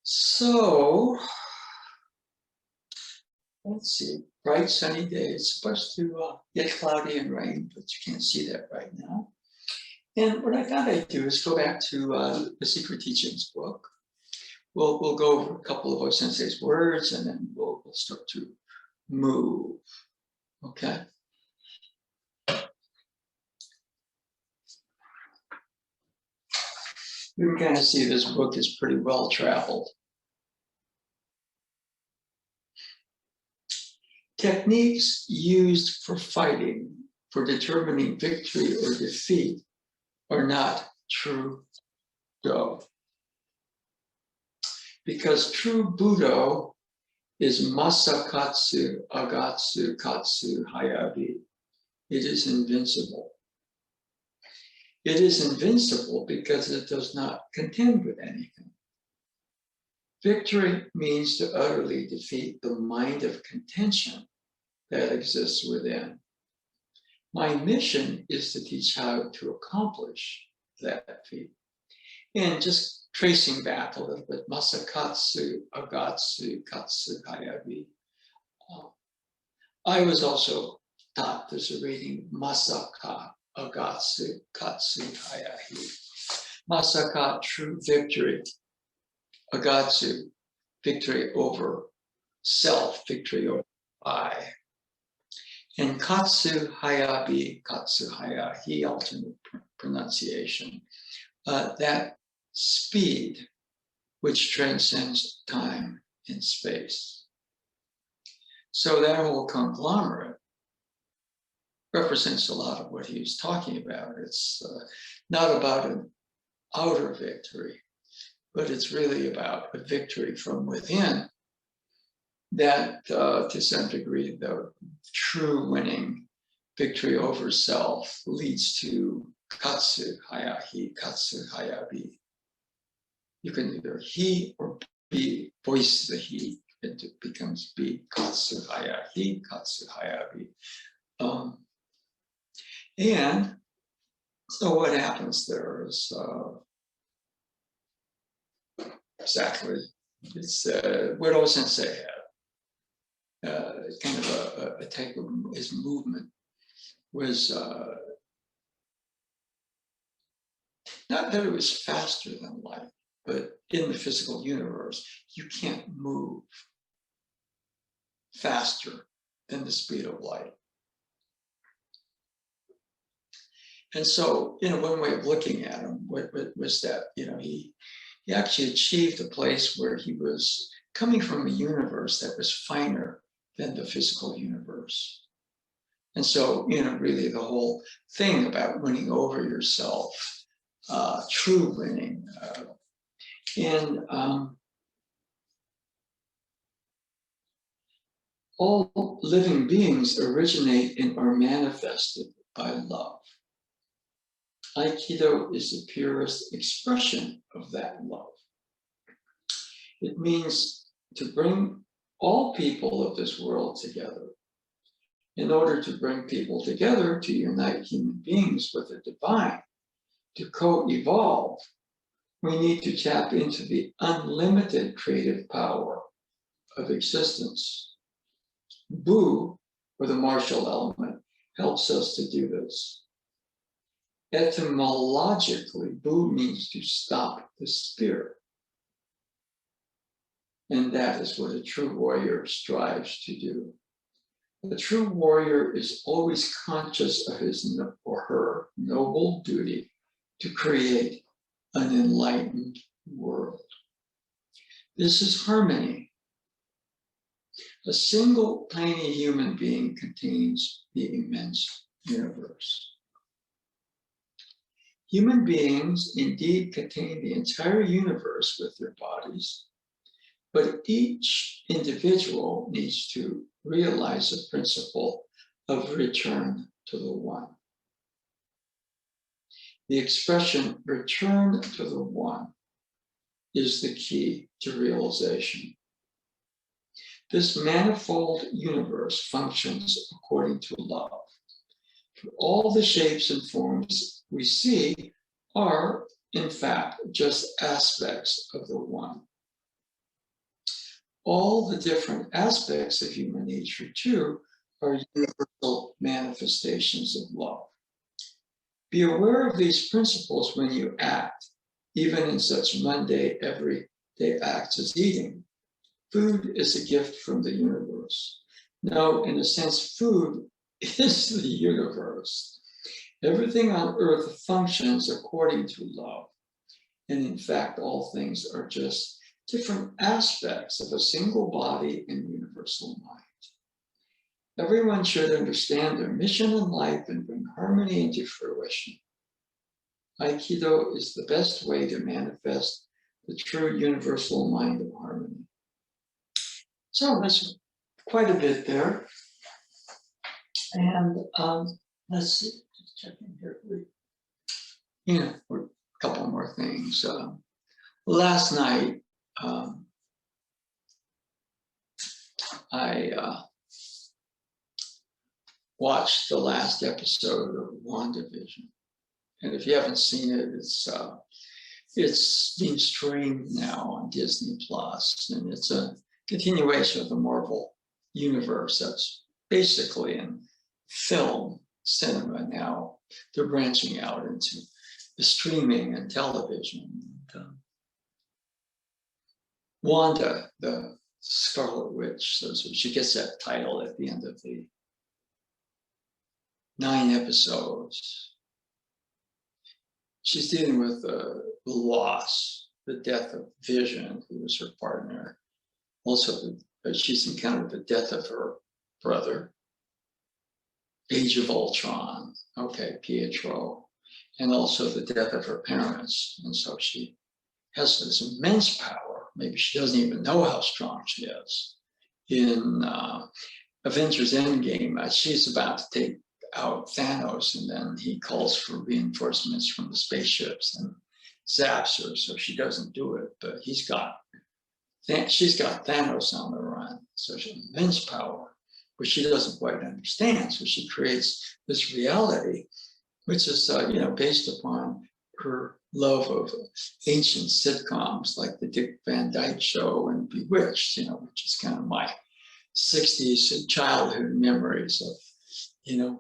So, let's see, bright sunny day. It's supposed to get cloudy and rain, but you can't see that right now. And what I thought I'd do is go back to the Secret Teachings book. We'll go over a couple of O-sensei's words, and then we'll start to move. Okay. You can kind of see this book is pretty well traveled. Techniques used for fighting, for determining victory or defeat, are not true Do. Because true Budo is Masakatsu, Agatsu, Katsu, Hayabi. It is invincible. It is invincible because it does not contend with anything. Victory means to utterly defeat the mind of contention that exists within. My mission is to teach how to accomplish that feat. And just tracing back a little bit, Masakatsu, Agatsu, Katsu, Hayabi. I was also taught there's a reading, Masaka, Agatsu, Katsu, Hayahi. Masaka, true victory. Agatsu, victory over self, victory over I. And Katsu Hayabi, Katsu Hayahi, alternate pronunciation. That speed which transcends time and space. So that whole conglomerate represents a lot of what he was talking about. It's not about an outer victory, but it's really about a victory from within that, to some degree, the true winning victory over self leads to Katsu Hayahi, Katsu Hayabi. You can either he or be, voice the he, it becomes be, Katsu Hayahi, Katsu Hayabi. And so what happens there is exactly, it's what O-sensei had. Kind of a type of his movement was not that it was faster than light, but in the physical universe, you can't move faster than the speed of light. And so, one way of looking at him was that, he actually achieved a place where he was coming from a universe that was finer than the physical universe. And so, really the whole thing about winning over yourself, true winning, and all living beings originate and are manifested by love. Aikido is the purest expression of that love. It means to bring all people of this world together. In order to bring people together, to unite human beings with the divine, to co-evolve, we need to tap into the unlimited creative power of existence. Bu, or the martial element, helps us to do this. Etymologically, Bu means to stop the spirit. And that is what a true warrior strives to do. A true warrior is always conscious of his or her noble duty to create an enlightened world. This is harmony. A single tiny human being contains the immense universe. Human beings indeed contain the entire universe with their bodies, but each individual needs to realize the principle of return to the one. The expression return to the one is the key to realization. This manifold universe functions according to love. All the shapes and forms we see are, in fact, just aspects of the one. All the different aspects of human nature, too, are universal manifestations of love. Be aware of these principles when you act, even in such mundane, everyday acts as eating. Food is a gift from the universe. No, in a sense, food is the universe. Everything on earth functions according to love. And in fact, all things are just different aspects of a single body and universal mind. Everyone should understand their mission in life and bring harmony into fruition. Aikido is the best way to manifest the true universal mind of harmony. So that's quite a bit there. And let's see, just check in here. A couple more things. Last night, I watched the last episode of WandaVision. And if you haven't seen it, it's being streamed now on Disney Plus, and it's a continuation of the Marvel universe that's basically in film, cinema now. They're branching out into the streaming and television. Wanda, the Scarlet Witch, so she gets that title at the end of the 9 episodes. She's dealing with the loss, the death of Vision, who was her partner. Also, she's encountered the death of her brother, Age of Ultron, Pietro, and also the death of her parents. And so she has this immense power. Maybe she doesn't even know how strong she is. In Avengers Endgame, she's about to take out Thanos, and then he calls for reinforcements from the spaceships and zaps her, so she doesn't do it. But she's got Thanos on the run, so she has immense power, which she doesn't quite understand. So she creates this reality, which is based upon her love of ancient sitcoms like the Dick Van Dyke Show and Bewitched, which is kind of my 60s childhood memories of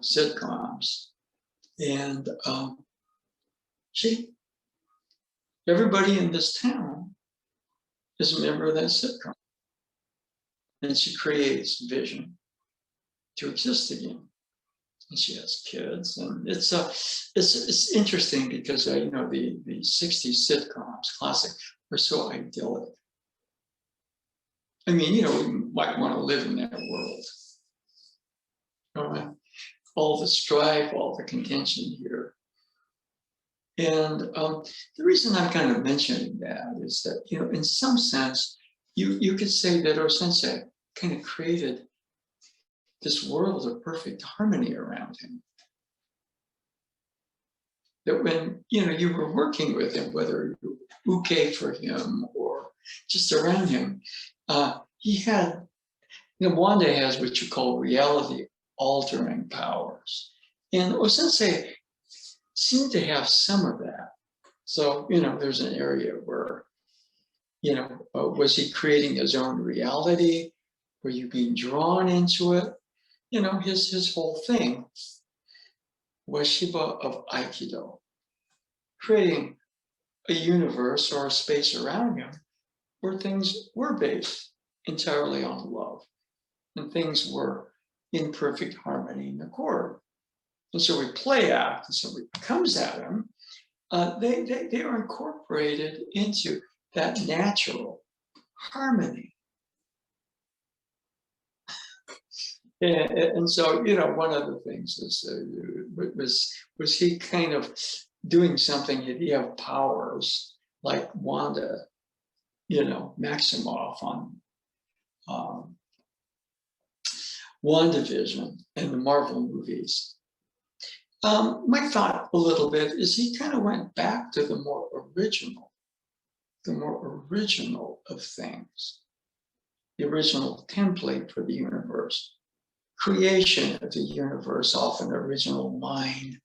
sitcoms. And everybody in this town is a member of that sitcom. And she creates Vision to exist again. And she has kids, and it's interesting because the 60s sitcoms, classic, are so idyllic. I mean, we might want to live in that world. All the strife, all the contention here. And the reason I'm kind of mentioning that is that, in some sense, you could say that Sensei kind of created this world of perfect harmony around him. That when, you were working with him, whether you uke for him or just around him, he had, Wanda has what you call reality altering powers. And Sensei seemed to have some of that. So, there's an area where, was he creating his own reality? Were you being drawn into it? His whole thing was Shiba of Aikido, creating a universe or a space around him where things were based entirely on love and things were in perfect harmony and accord. And so we play act, and somebody comes at him, they are incorporated into that natural harmony. And so, one of the things is, was he kind of doing something? Did he have powers like Wanda, Maximoff on WandaVision and the Marvel movies? My thought a little bit is he kind of went back to the more original of things, the original template for the universe. Creation of the universe, often original mind.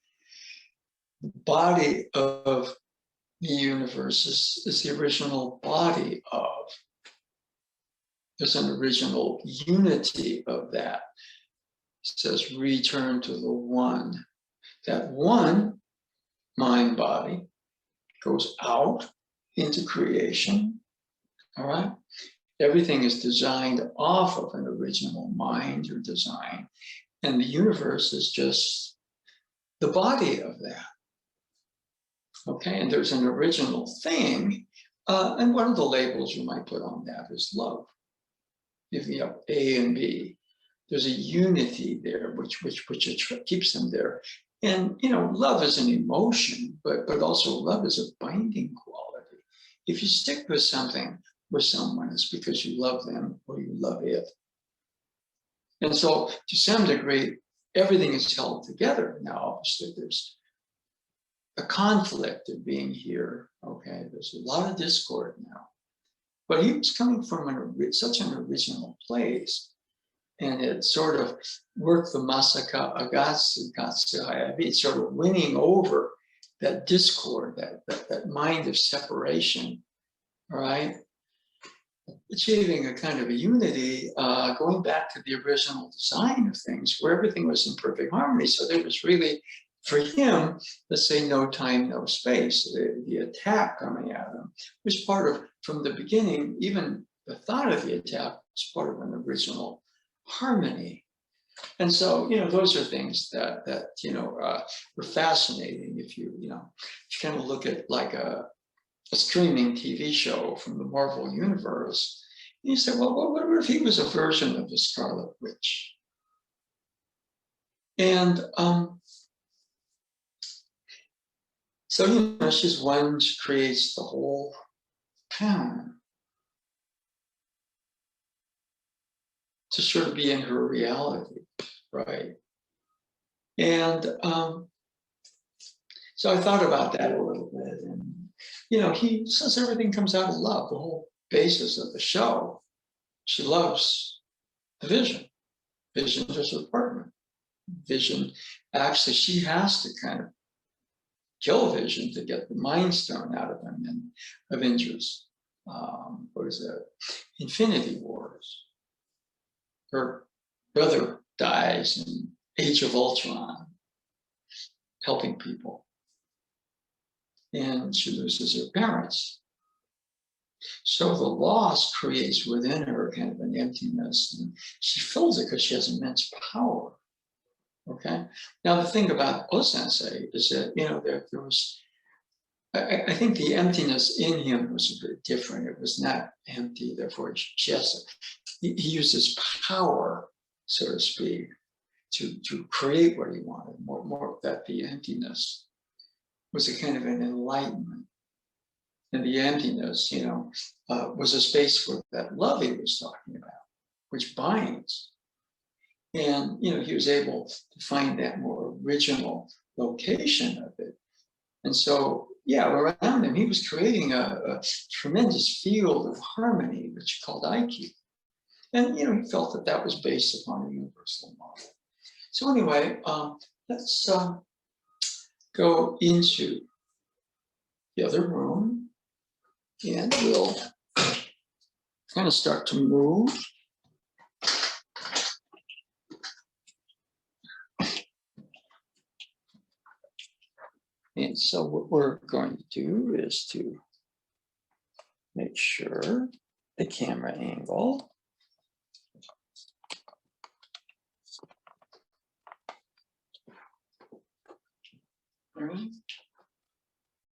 The body of the universe is the original body of. There's an original unity of that. It says, return to the one. That one mind body goes out into creation, all right? Everything is designed off of an original mind or design, and the universe is just the body of that. Okay, and there's an original thing, and one of the labels you might put on that is love. If you have A and B, there's a unity there, which keeps them there. And love is an emotion, but also love is a binding quality. If you stick with something with someone, it's because you love them or you love it. And so to some degree, everything is held together. Now, obviously, there's a conflict of being here. Okay, there's a lot of discord now. But he was coming from such an original place, and it sort of worked the Masaka Agatsu Gatsu Hayabi, sort of winning over that discord, that mind of separation, all right? Achieving a kind of a unity, going back to the original design of things where everything was in perfect harmony. So there was really, for him, let's say no time, no space. The attack coming at him was part of, from the beginning, even the thought of the attack was part of an original harmony. And so, those are things that were fascinating. If you kind of look at like a streaming TV show from the Marvel universe, and you say, well, what if he was a version of the Scarlet Witch? And so, she's one, she creates the whole town to sort of be in her reality, right? And so I thought about that a little bit. And, he says everything comes out of love, the whole basis of the show. She loves the Vision. Vision is her partner. Vision, actually, she has to kind of kill Vision to get the Mind Stone out of him in Avengers. What is that? Infinity Wars. Her brother dies in Age of Ultron, helping people. And she loses her parents. So the loss creates within her kind of an emptiness, and she fills it because she has immense power. Okay. Now the thing about O-sensei is that there was, I think the emptiness in him was a bit different. It was not empty. Therefore, he uses power, so to speak, to create what he wanted. More that the emptiness was a kind of an enlightenment. And the emptiness, was a space for that love he was talking about, which binds. And, he was able to find that more original location of it. And so, around him, he was creating a tremendous field of harmony, which he called Aikido. And, he felt that was based upon a universal model. So anyway, let's go into the other room. And we'll kind of start to move. And so what we're going to do is to make sure the camera angle